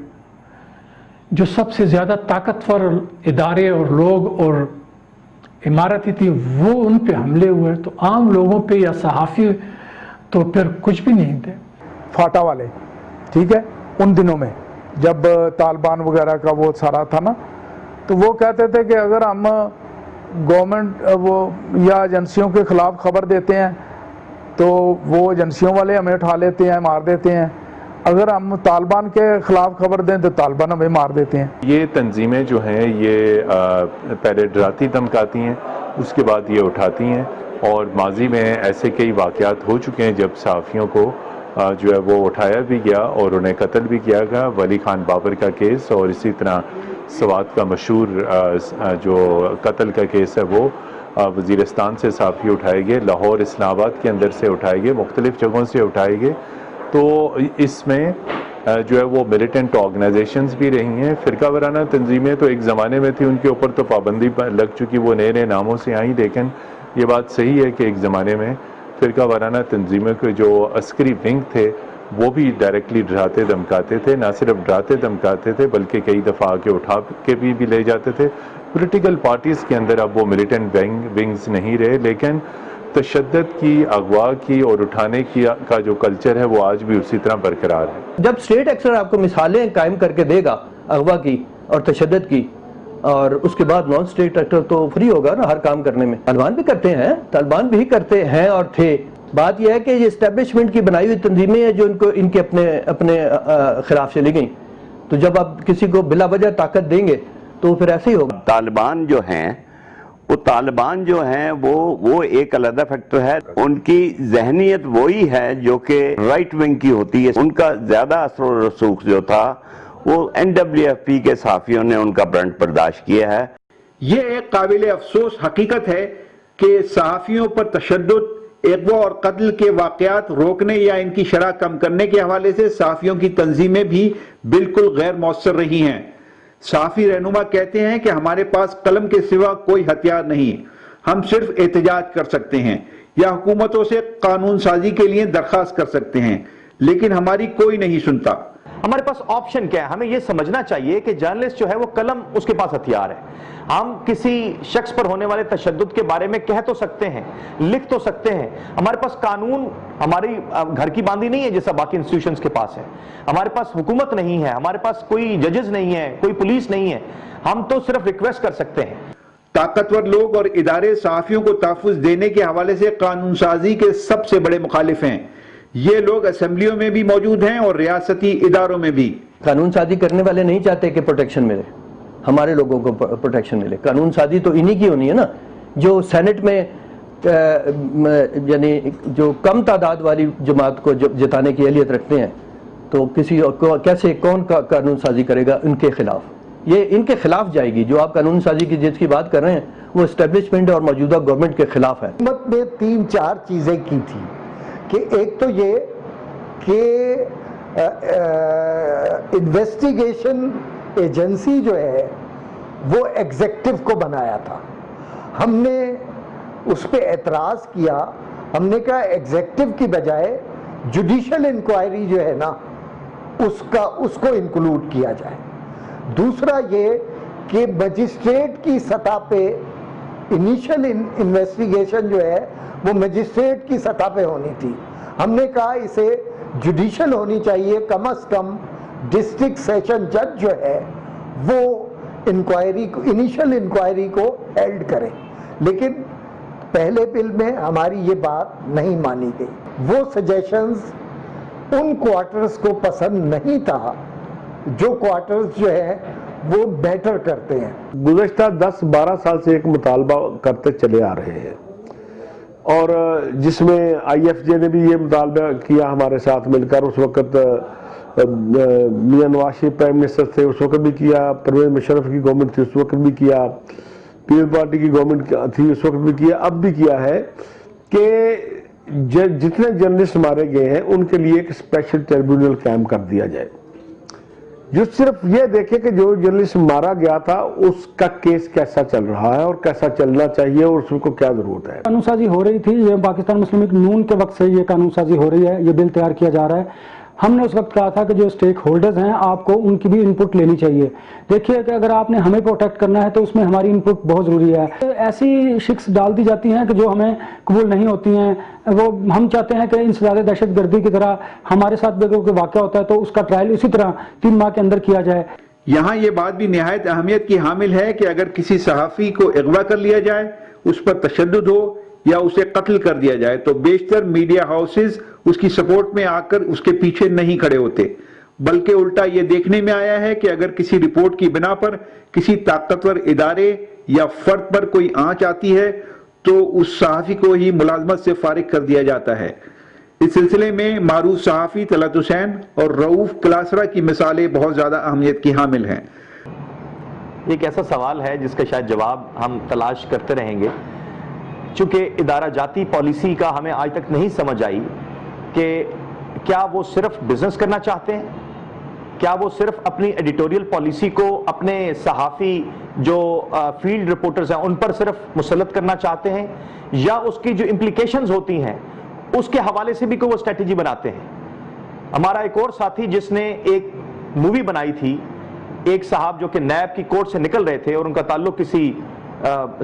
Speaker 6: جو سب سے زیادہ طاقتور ادارے اور لوگ اور عمارتیں تھی وہ ان پہ حملے ہوئے. تو عام لوگوں پہ یا صحافی تو پھر کچھ بھی نہیں تھے.
Speaker 8: فاٹا والے, ٹھیک ہے, ان دنوں میں جب طالبان وغیرہ کا وہ سارا تھا نا, تو وہ کہتے تھے کہ اگر ہم گورنمنٹ وہ یا ایجنسیوں کے خلاف خبر دیتے ہیں تو وہ ایجنسیوں والے ہمیں اٹھا لیتے ہیں, مار دیتے ہیں. اگر ہم طالبان کے خلاف خبر دیں تو طالبان ہمیں مار دیتے ہیں.
Speaker 12: یہ تنظیمیں جو ہیں یہ پہلے ڈراتی دھمکاتی ہیں, اس کے بعد یہ اٹھاتی ہیں. اور ماضی میں ایسے کئی واقعات ہو چکے ہیں جب صحافیوں کو جو ہے وہ اٹھایا بھی گیا اور انہیں قتل بھی کیا گیا. ولی خان بابر کا کیس اور اسی طرح سوات کا مشہور جو قتل کا کیس ہے وہ وزیرستان سے صحافی اٹھائے گئے, لاہور اسلام آباد کے اندر سے اٹھائے گئے, مختلف جگہوں سے اٹھائے گئے. تو اس میں جو ہے وہ ملیٹنٹ آرگنائزیشنز بھی رہی ہیں. فرقہ وارانہ تنظیمیں تو ایک زمانے میں تھی, ان کے اوپر تو پابندی لگ چکی, وہ نئے ناموں سے آئیں. لیکن یہ بات صحیح ہے کہ ایک زمانے میں فرقہ وارانہ تنظیموں کے جو عسکری ونگ تھے وہ بھی ڈائریکٹلی ڈراتے دھمکاتے تھے. نہ صرف ڈراتے دھمکاتے تھے بلکہ کئی دفعہ آگے اٹھا کے بھی لے جاتے تھے. پولیٹیکل پارٹیز کے اندر اب وہ ملیٹنٹ ونگز نہیں رہے, لیکن تشدد کی, اغوا کی اور اٹھانے کی کا جو کلچر ہے وہ آج بھی اسی طرح برقرار ہے.
Speaker 4: جب اسٹیٹ ایکٹر آپ کو مثالیں قائم کر کے دے گا اغوا کی اور تشدد کی, اور اس کے بعد نان اسٹیٹ ایکٹر تو فری ہوگا نا ہر کام کرنے میں. طالبان بھی کرتے ہیں, طالبان بھی کرتے ہیں اور تھے. بات یہ ہے کہ یہ اسٹیبلشمنٹ کی بنائی ہوئی تنظیمیں ہیں جو ان کے اپنے خلاف چلی گئیں. تو جب آپ کسی کو بلا وجہ طاقت دیں گے تو پھر ایسے ہی ہوگا.
Speaker 10: طالبان جو ہیں وہ ایک علیحدہ فیکٹر ہے. ان کی ذہنیت وہی ہے جو کہ رائٹ ونگ کی ہوتی ہے. ان کا زیادہ اثر و رسوخ جو تھا وہ NWFP کے صحافیوں نے ان کا برنٹ برداشت کیا ہے.
Speaker 1: یہ ایک قابل افسوس حقیقت ہے کہ صحافیوں پر تشدد، اغوا اور قتل کے واقعات روکنے یا ان کی شرح کم کرنے کے حوالے سے صحافیوں کی تنظیمیں بھی بالکل غیر مؤثر رہی ہیں. صحافی رہنما کہتے ہیں کہ ہمارے پاس قلم کے سوا کوئی ہتھیار نہیں، ہم صرف احتجاج کر سکتے ہیں یا حکومتوں سے قانون سازی کے لیے درخواست کر سکتے ہیں، لیکن ہماری کوئی نہیں سنتا.
Speaker 14: ہمارے پاس آپشن کیا ہے؟ ہمیں یہ سمجھنا چاہیے کہ جرنلسٹ جو ہے وہ قلم اس کے پاس ہتھیار ہے. ہم کسی شخص پر ہونے والے تشدد کے بارے میں کہہ تو سکتے ہیں، لکھ تو سکتے ہیں. ہمارے پاس قانون ہماری گھر کی باندھی نہیں ہے جیسا باقی انسٹیٹیوشنز کے پاس ہے. ہمارے پاس حکومت نہیں ہے، ہمارے پاس کوئی ججز نہیں ہے، کوئی پولیس نہیں ہے. ہم تو صرف ریکویسٹ کر سکتے ہیں.
Speaker 1: طاقتور لوگ اور ادارے صحافیوں کو تحفظ دینے کے حوالے سے قانون سازی کے سب سے بڑے مخالف ہیں. یہ لوگ اسمبلیوں میں بھی موجود ہیں اور ریاستی اداروں میں بھی.
Speaker 4: قانون سازی کرنے والے نہیں چاہتے کہ پروٹیکشن ملے، ہمارے لوگوں کو پروٹیکشن ملے. قانون سازی تو انہی کی ہونی ہے نا جو سینٹ میں یعنی جو کم تعداد والی جماعت کو جتانے کی اہلیت رکھتے ہیں. تو کسی کیسے کون قانون سازی کرے گا ان کے خلاف؟ یہ ان کے خلاف جائے گی. جو آپ قانون سازی کی جس کی بات کر رہے ہیں وہ اسٹیبلشمنٹ اور موجودہ گورنمنٹ کے خلاف ہے.
Speaker 2: حکومت نے 3-4 چیزیں کی تھی کہ ایک تو یہ کہ انویسٹیگیشن ایجنسی جو ہے وہ ایگزیکٹو کو بنایا تھا. ہم نے اس پہ اعتراض کیا. ہم نے کہا ایگزیکٹو کی بجائے جوڈیشل انکوائری جو ہے نا اس کو انکلوڈ کیا جائے. دوسرا یہ کہ مجسٹریٹ کی سطح پہ انیشل انویسٹیگیشن جو ہے وہ مجسٹریٹ کی سطح پہ ہونی تھی. ہم نے کہا اسے جوڈیشل ہونی چاہیے. کم از کم ڈسٹرکٹ سیشن جج جو ہے وہ انیشل انکوائری کو ہیلڈ کرے. لیکن پہلے بل میں ہماری یہ بات نہیں مانی گئی. وہ سجیشنز ان کوارٹرز کو پسند نہیں تھا جو کوارٹرز جو ہے وہ بیٹر کرتے ہیں.
Speaker 7: گزشتہ 10-12 سال سے ایک مطالبہ کرتے چلے آ رہے ہیں اور جس میں IFJ نے بھی یہ مطالبہ کیا ہمارے ساتھ مل کر. اس وقت میاں نواز شریف پرائم منسٹر تھے، اس وقت بھی کیا. پرویز مشرف کی گورنمنٹ تھی، اس وقت بھی کیا. پیپلز پارٹی کی گورنمنٹ تھی، اس وقت بھی کیا. اب بھی کیا ہے کہ جتنے جرنلسٹ مارے گئے ہیں ان کے لیے ایک اسپیشل ٹریبیونل قائم کر دیا جائے جو صرف یہ دیکھے کہ جو جرنلسٹ مارا گیا تھا اس کا کیس کیسا چل رہا ہے اور کیسا چلنا چاہیے اور اس کو کیا ضرورت ہے.
Speaker 3: قانون سازی ہو رہی تھی، یہ پاکستان مسلم لیگ نون کے وقت سے یہ قانون سازی ہو رہی ہے، یہ بل تیار کیا جا رہا ہے. ہم نے اس وقت کہا تھا کہ جو اسٹیک ہولڈرز ہیں آپ کو ان کی بھی انپٹ لینی چاہیے. دیکھیے کہ اگر آپ نے ہمیں پروٹیکٹ کرنا ہے تو اس میں ہماری انپٹ بہت ضروری ہے. ایسی شکس ڈال دی جاتی ہیں کہ جو ہمیں قبول نہیں ہوتی ہیں. وہ ہم چاہتے ہیں کہ انسداد دہشت گردی کی طرح ہمارے ساتھ بھی کوئی واقعہ ہوتا ہے تو اس کا ٹرائل اسی طرح 3 ماہ کے اندر کیا جائے.
Speaker 1: یہاں یہ بات بھی نہایت اہمیت کی حامل ہے کہ اگر کسی صحافی کو اغوا کر لیا جائے، اس پر تشدد ہو یا اسے قتل کر دیا جائے تو بیشتر میڈیا ہاؤسز اس کی سپورٹ میں آ کر اس کے پیچھے نہیں کھڑے ہوتے، بلکہ الٹا یہ دیکھنے میں آیا ہے کہ اگر کسی رپورٹ کی بنا پر کسی طاقتور ادارے یا فرد پر کوئی آنچ آتی ہے تو اس صحافی کو ہی ملازمت سے فارغ کر دیا جاتا ہے. اس سلسلے میں معروف صحافی طلعت حسین اور رؤوف کلاسرا کی مثالیں بہت زیادہ اہمیت کی حامل ہیں.
Speaker 14: ایک ایسا سوال ہے جس کا شاید جواب ہم تلاش کرتے رہیں گے. چونکہ ادارہ جاتی پالیسی کا ہمیں آج تک نہیں سمجھ آئی کہ کیا وہ صرف بزنس کرنا چاہتے ہیں، کیا وہ صرف اپنی ایڈیٹوریل پالیسی کو اپنے صحافی جو فیلڈ رپورٹرز ہیں ان پر صرف مسلط کرنا چاہتے ہیں، یا اس کی جو امپلیکیشنز ہوتی ہیں اس کے حوالے سے بھی کوئی وہ اسٹریٹجی بناتے ہیں. ہمارا ایک اور ساتھی جس نے ایک مووی بنائی تھی، ایک صاحب جو کہ نیب کی کورٹ سے نکل رہے تھے اور ان کا تعلق کسی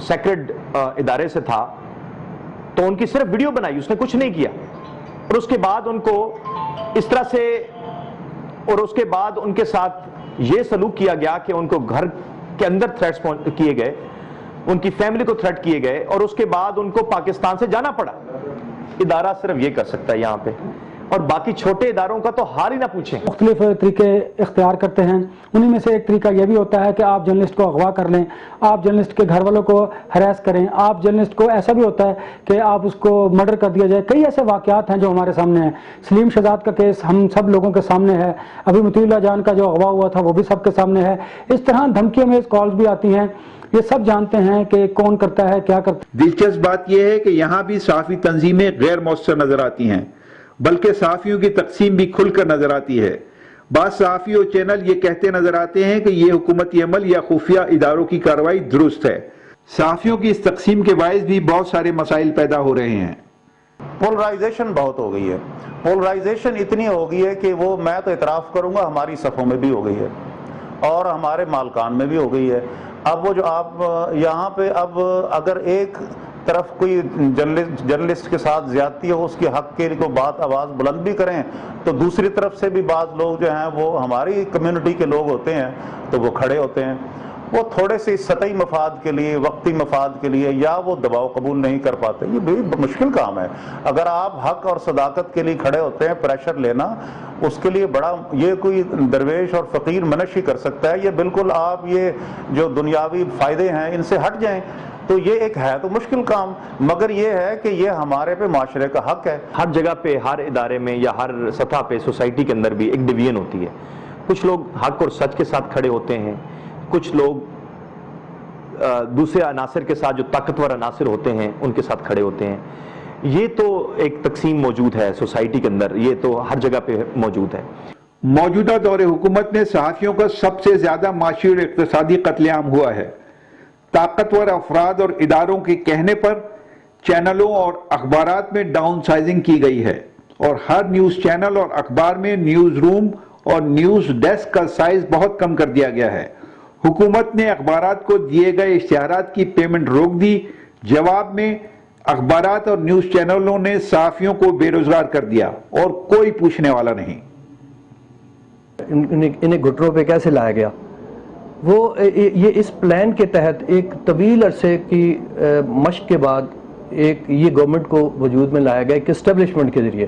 Speaker 14: سیکرڈ ادارے سے تھا، تو ان کی صرف ویڈیو بنائی، اس نے کچھ نہیں کیا. اور اس کے بعد ان کو اس طرح سے اور اس کے بعد ان کے ساتھ یہ سلوک کیا گیا کہ ان کو گھر کے اندر تھریٹس کیے گئے، ان کی فیملی کو تھریٹ کیے گئے، اور اس کے بعد ان کو پاکستان سے جانا پڑا. ادارہ صرف یہ کر سکتا ہے یہاں پہ. اور باقی چھوٹے اداروں کا تو حال ہی نہ پوچھیں.
Speaker 3: مختلف طریقے اختیار کرتے ہیں. انہی میں سے ایک طریقہ یہ بھی ہوتا ہے کہ آپ جرنلسٹ کو اغوا کر لیں, آپ جرنلسٹ کے گھر والوں کو ہراس کریں, آپ جرنلسٹ کو ایسا بھی ہوتا ہے کہ آپ اس کو مرڈر کر دیا جائے. کئی ایسے واقعات ہیں جو ہمارے سامنے ہیں. سلیم شہزاد کا کیس ہم سب لوگوں کے سامنے ہے. ابھی مطیع اللہ جان کا جو اغوا ہوا تھا وہ بھی سب کے سامنے ہے. اس طرح دھمکیوں میں کالز بھی آتی ہیں. یہ سب جانتے ہیں کہ کون کرتا ہے, کیا کرتا ہے.
Speaker 1: دلچسپ بات یہ ہے کہ یہاں بھی صحافی تنظیمیں غیر مؤثر نظر آتی ہیں, بلکہ صحافیوں کی تقسیم بھی کھل کر نظر آتی ہے. بعض صحافی اور چینل یہ کہتے نظر آتے ہیں کہ یہ حکومتی عمل یا خفیہ اداروں کی کارروائی درست ہے. صحافیوں کی اس تقسیم کے باعث بھی بہت سارے مسائل پیدا ہو رہے ہیں.
Speaker 11: پولرائزیشن بہت ہو گئی ہے. پولرائزیشن اتنی ہو گئی ہے کہ وہ میں تو اعتراف کروں گا ہماری صفوں میں بھی ہو گئی ہے اور ہمارے مالکان میں بھی ہو گئی ہے. اب وہ جو آپ یہاں پہ اب اگر ایک طرف کوئی جرنلسٹ کے ساتھ زیادتی ہو, اس کے حق کے لیے بات آواز بلند بھی کریں, تو دوسری طرف سے بھی بعض لوگ جو ہیں وہ ہماری کمیونٹی کے لوگ ہوتے ہیں تو وہ کھڑے ہوتے ہیں. وہ تھوڑے سے سطحی مفاد کے لیے, وقتی مفاد کے لیے, یا وہ دباؤ قبول نہیں کر پاتے. یہ بڑی مشکل کام ہے. اگر آپ حق اور صداقت کے لیے کھڑے ہوتے ہیں, پریشر لینا اس کے لیے بڑا, یہ کوئی درویش اور فقیر منش ہی کر سکتا ہے. یہ بالکل آپ یہ جو دنیاوی فائدے ہیں ان سے ہٹ جائیں, تو یہ ایک ہے تو مشکل کام, مگر یہ ہے کہ یہ ہمارے پہ معاشرے کا حق ہے.
Speaker 14: ہر جگہ پہ, ہر ادارے میں یا ہر سطح پہ سوسائٹی کے اندر بھی ایک ڈویژن ہوتی ہے. کچھ لوگ حق اور سچ کے ساتھ کھڑے ہوتے ہیں, کچھ لوگ دوسرے عناصر کے ساتھ جو طاقتور عناصر ہوتے ہیں ان کے ساتھ کھڑے ہوتے ہیں. یہ تو ایک تقسیم موجود ہے سوسائٹی کے اندر, یہ تو ہر جگہ پہ موجود ہے.
Speaker 1: موجودہ دور حکومت میں صحافیوں کا سب سے زیادہ معاشی اور اقتصادی قتل عام ہوا ہے. طاقتور افراد اور اداروں کے کہنے پر چینلوں اور اخبارات میں ڈاؤن سائزنگ کی گئی ہے, اور ہر نیوز چینل اور اخبار میں نیوز روم اور نیوز ڈیسک کا سائز بہت کم کر دیا گیا ہے. حکومت نے اخبارات کو دیے گئے اشتہارات کی پیمنٹ روک دی. جواب میں اخبارات اور نیوز چینلوں نے صحافیوں کو بے روزگار کر دیا اور کوئی پوچھنے والا نہیں.
Speaker 4: انہیں گھٹنوں پہ کیسے لایا گیا؟ وہ یہ اس پلان کے تحت ایک طویل عرصے کی مشق کے بعد ایک یہ گورنمنٹ کو وجود میں لایا گیا ایک اسٹیبلشمنٹ کے ذریعے.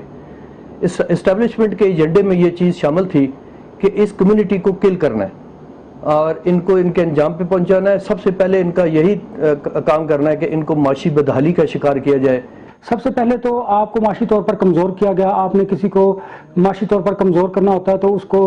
Speaker 4: اس اسٹیبلشمنٹ کے ایجنڈے میں یہ چیز شامل تھی کہ اس کمیونٹی کو کل کرنا ہے اور ان کو ان کے انجام پہ پہنچانا ہے. سب سے پہلے ان کا یہی کام کرنا ہے کہ ان کو معاشی بدحالی کا شکار کیا جائے.
Speaker 3: سب سے پہلے تو آپ کو معاشی طور پر کمزور کیا گیا. آپ نے کسی کو معاشی طور پر کمزور کرنا ہوتا ہے تو اس کو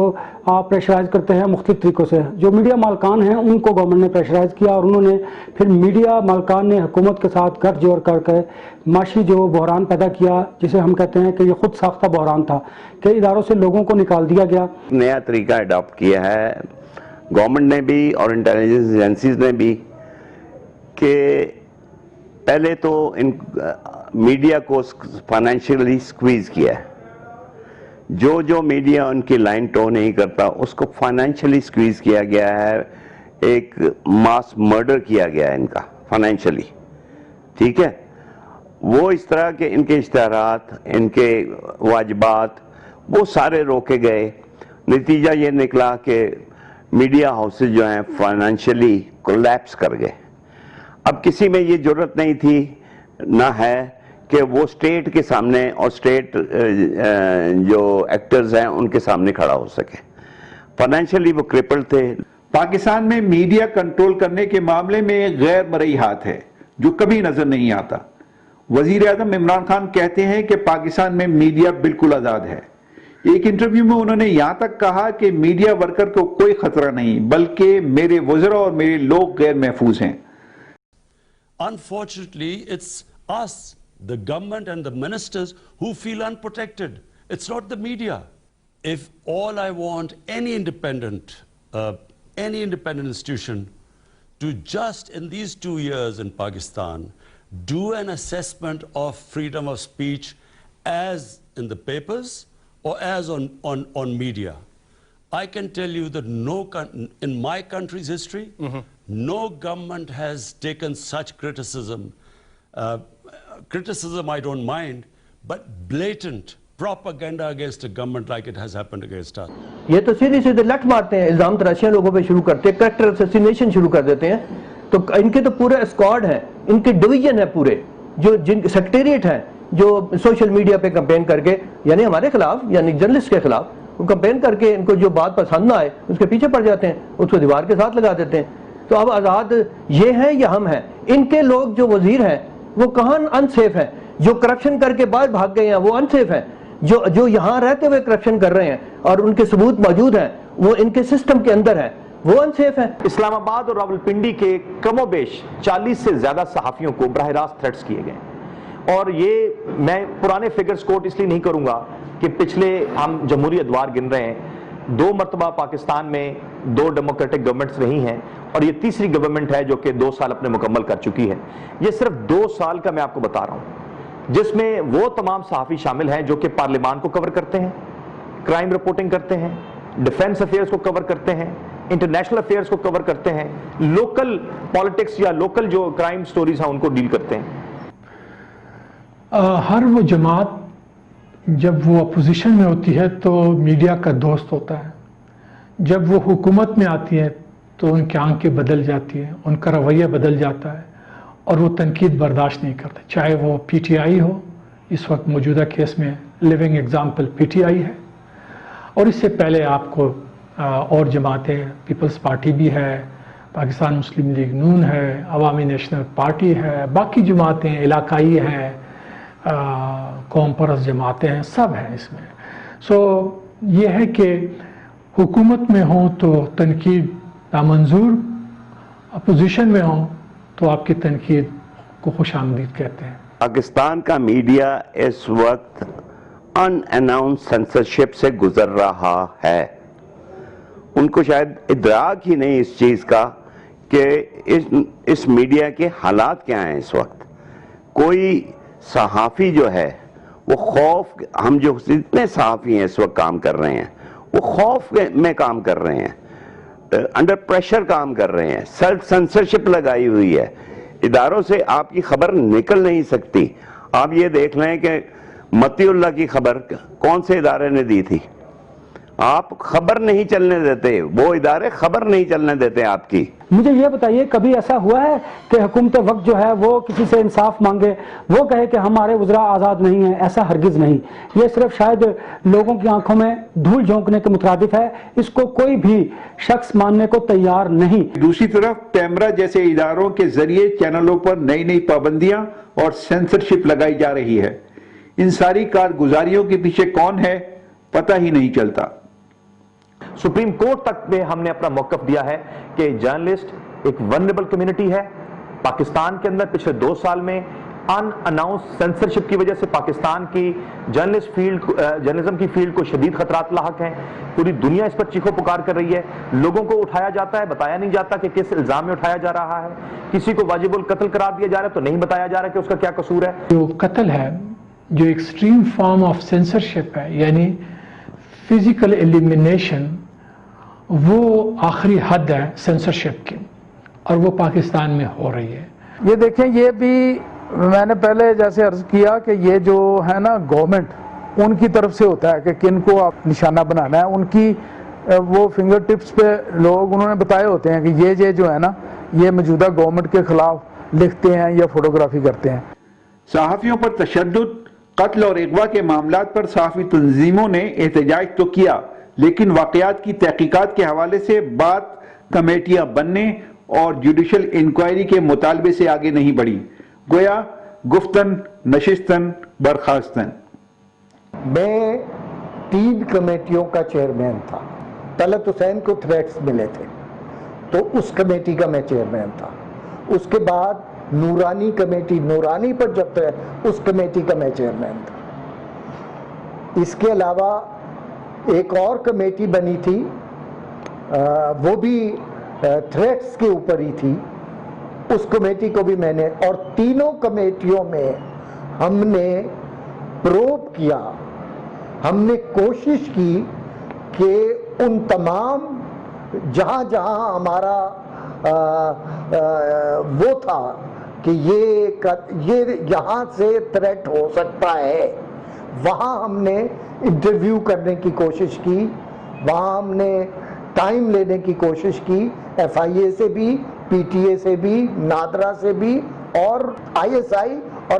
Speaker 3: آپ پریشرائز کرتے ہیں مختلف طریقوں سے. جو میڈیا مالکان ہیں ان کو گورنمنٹ نے پریشرائز کیا اور انہوں نے پھر میڈیا مالکان نے حکومت کے ساتھ گٹھ جوڑ کر کے معاشی جو بحران پیدا کیا, جسے ہم کہتے ہیں کہ یہ خود ساختہ بحران تھا کہ اداروں سے لوگوں کو نکال دیا گیا.
Speaker 10: نیا طریقہ اڈاپٹ کیا ہے گورنمنٹ نے بھی اور انٹیلیجنس ایجنسیز نے بھی, کہ پہلے تو ان میڈیا کو فائنینشلی سکویز کیا ہے. جو میڈیا ان کی لائن ٹو نہیں کرتا اس کو فائنینشلی سکویز کیا گیا ہے. ایک ماس مرڈر کیا گیا ہے ان کا فائنینشلی. ٹھیک ہے, وہ اس طرح کے ان کے اشتہارات, ان کے واجبات وہ سارے روکے گئے. نتیجہ یہ نکلا کہ میڈیا ہاؤسز جو ہیں فائنینشلی کولیپس کر گئے. اب کسی میں یہ جرت نہیں تھی نہ ہے کہ وہ اسٹیٹ کے سامنے اور اسٹیٹ جو ایکٹرز ہیں ان کے سامنے کھڑا ہو سکے. فائنینشلی وہ کرپل تھے.
Speaker 1: پاکستان میں میڈیا کنٹرول کرنے کے معاملے میں ایک غیر مرئی ہاتھ ہے جو کبھی نظر نہیں آتا. وزیر اعظم عمران خان کہتے ہیں کہ پاکستان میں میڈیا بالکل آزاد ہے. ایک انٹرویو میں انہوں نے یہاں تک کہا کہ میڈیا ورکر کو کوئی خطرہ نہیں, بلکہ میرے وزراء اور میرے لوگ غیر محفوظ ہیں.
Speaker 15: Unfortunately, it's us, the government and the ministers, who feel unprotected. It's not the media. If all I want any independent institution to just in these 2 years in Pakistan do an assessment of freedom of speech as in the papers or as on media, I can tell you that in my country's history, no government has taken such criticism. Criticism I don't mind, but blatant propaganda against a government like it has happened against us.
Speaker 4: یہ تو سیدھی سیدھے لٹ مارتے ہیں, الزام تراشیاں لوگوں پہ شروع کرتے ہیں, کریکٹر اسیسینیشن شروع کر دیتے ہیں. تو ان کے تو پورے اسکواڈ ہیں, ان کے ڈویژن ہے پورے, جو جن سیکریٹریٹ ہیں جو سوشل میڈیا پہ کمپین کر کے یعنی ہمارے خلاف یعنی جرنلسٹ کے خلاف کمپین کر کے ان کو جو بات پسند نہ آئے اس کے پیچھے پڑ جاتے ہیں, اس کو دیوار کے ساتھ لگا دیتے ہیں. تو اب آزاد یہ ہیں یا ہم ہیں؟ ان کے لوگ جو وزیر ہیں وہ کہاں انسیف ہیں؟ جو کرپشن کر کے باہر بھاگ گئے ہیں وہ انسیف ہیں. جو یہاں رہتے ہوئے کرپشن کر رہے ہیں اور ان کے ثبوت موجود ہیں وہ ان کے سسٹم کے اندر ہیں, وہ انسیف ہیں.
Speaker 14: اسلام آباد اور راولپنڈی کے کم و بیش 40 سے زیادہ صحافیوں کو براہ راست تھریٹس کیے گئے, اور یہ میں پرانے فگرز کوٹ اس لیے نہیں کروں گا کہ پچھلے ہم جمہوری ادوار گن رہے ہیں, 2 مرتبہ پاکستان میں 2 ڈیموکریٹک گورنمنٹس رہی ہیں اور یہ تیسری گورنمنٹ ہے جو کہ 2 سال اپنے مکمل کر چکی ہے. یہ صرف 2 سال کا میں آپ کو بتا رہا ہوں جس میں وہ تمام صحافی شامل ہیں جو کہ پارلیمان کو کور کرتے ہیں, کرائم رپورٹنگ کرتے ہیں, ڈیفنس افیئرز کو کور کرتے ہیں, انٹرنیشنل افیئرز کو کور کرتے ہیں, لوکل پالیٹکس یا لوکل جو کرائم سٹوریز ہیں ان کو ڈیل کرتے ہیں.
Speaker 6: ہر وہ جماعت جب وہ اپوزیشن میں ہوتی ہے تو میڈیا کا دوست ہوتا ہے, جب وہ حکومت میں آتی ہے تو ان کی آنکھیں بدل جاتی ہیں, ان کا رویہ بدل جاتا ہے اور وہ تنقید برداشت نہیں کرتے, چاہے وہ پی ٹی آئی ہو, اس وقت موجودہ کیس میں living example P T I ہے, اور اس سے پہلے آپ کو اور جماعتیں, پیپلز پارٹی بھی ہے, پاکستان مسلم لیگ نون ہے, عوامی نیشنل پارٹی ہے, باقی جماعتیں علاقائی ہیں, قوم پرست جماعتیں ہیں, سب ہیں اس میں. سو یہ ہے کہ حکومت میں ہوں تو تنقید نامنظور, اپوزیشن میں ہوں تو آپ کی تنقید کو خوش آمدید کہتے ہیں.
Speaker 10: پاکستان کا میڈیا اس وقت ان اناؤنس سینسرشپ سے گزر رہا ہے. ان کو شاید ادراک ہی نہیں اس چیز کا کہ اس میڈیا کے حالات کیا ہیں اس وقت. کوئی صحافی جو ہے وہ خوف, ہم جو اتنے صحافی ہیں اس وقت کام کر رہے ہیں وہ خوف میں کام کر رہے ہیں, انڈر پریشر کام کر رہے ہیں, سیلف سینسرشپ لگائی ہوئی ہے, اداروں سے آپ کی خبر نکل نہیں سکتی. آپ یہ دیکھ لیں کہ متی اللہ کی خبر کون سے ادارے نے دی تھی, آپ خبر نہیں چلنے دیتے, وہ ادارے خبر نہیں چلنے دیتے آپ کی.
Speaker 3: مجھے یہ بتائیے کبھی ایسا ہوا ہے کہ حکومت وقت جو ہے وہ کسی سے انصاف مانگے, وہ کہے کہ ہمارے وزراء آزاد نہیں ہیں؟ ایسا ہرگز نہیں. یہ صرف شاید لوگوں کی آنکھوں میں دھول جھونکنے کے مترادف ہے, اس کو کوئی بھی شخص ماننے کو تیار نہیں.
Speaker 1: دوسری طرف پیمرا جیسے اداروں کے ذریعے چینلوں پر نئی نئی پابندیاں اور سینسرشپ لگائی جا رہی ہے. ان ساری کارگزاریوں کے پیچھے کون ہے پتہ ہی نہیں چلتا.
Speaker 14: سپریم کورٹ تک میں ہم نے اپنا موقف دیا ہے کہ جرنلسٹ ایک ونریبل کمیونٹی ہے. پاکستان کے اندر پچھلے 2 سال میں ان اناؤنس سینسرشپ کی وجہ سے پاکستان کی جرنلزم کی فیلڈ کو شدید خطرات لاحق ہیں. پوری دنیا اس پر چیخو پکار کر رہی ہے. لوگوں کو اٹھایا جاتا ہے, بتایا نہیں جاتا کہ کس الزام میں اٹھایا جا رہا ہے. کسی کو واجب القتل قرار دیا جا رہا ہے تو نہیں بتایا جا رہا کہ اس کا کیا قصور ہے.
Speaker 6: جو قتل ہے, جو ایکسٹریم فارم آف سینسرشپ ہے, یعنی فزیکل ایلیمینیشن, وہ آخری حد ہے سینسرشپ کی, اور وہ پاکستان میں ہو رہی ہے.
Speaker 8: یہ دیکھیں, یہ بھی میں نے پہلے جیسے عرض کیا کہ یہ جو ہے نا گورنمنٹ ان کی طرف سے ہوتا ہے کہ کن کو آپ نشانہ بنانا ہے. ان کی وہ فنگر ٹپس پہ لوگ انہوں نے بتائے ہوتے ہیں کہ یہ جو ہے نا یہ موجودہ گورنمنٹ کے خلاف لکھتے ہیں یا فوٹوگرافی کرتے ہیں.
Speaker 1: صحافیوں پر تشدد, قتل اور اغوا کے معاملات پر صحافی تنظیموں نے احتجاج تو کیا, لیکن واقعات کی تحقیقات کے حوالے سے بات کمیٹیاں بننے اور جوڈیشل انکوائری کے مطالبے سے آگے نہیں بڑھی. گویا گفتن نشستن برخاستن.
Speaker 2: میں 3 کمیٹیوں کا چیئرمین تھا. طلعت حسین کو تھریٹس ملے تھے تو اس کمیٹی کا میں چیئرمین تھا. اس کے بعد نورانی کمیٹی, نورانی پر جب تک اس کمیٹی کا میں چیئرمین تھا. اس کے علاوہ ایک اور کمیٹی بنی تھی, وہ بھی تھریٹس کے اوپر ہی تھی, اس کمیٹی کو بھی میں نے, اور تینوں کمیٹیوں میں ہم نے پروب کیا, ہم نے کوشش کی کہ ان تمام جہاں جہاں ہمارا وہ تھا کہ یہ یہاں سے تھریٹ ہو سکتا ہے, وہاں ہم نے انٹرویو کرنے کی کوشش کی, وہاں ہم نے ٹائم لینے کی کوشش کی, ایف آئی اے سے بھی, پی ٹی اے سے بھی, نادرا سے بھی, اور آئی ایس آئی اور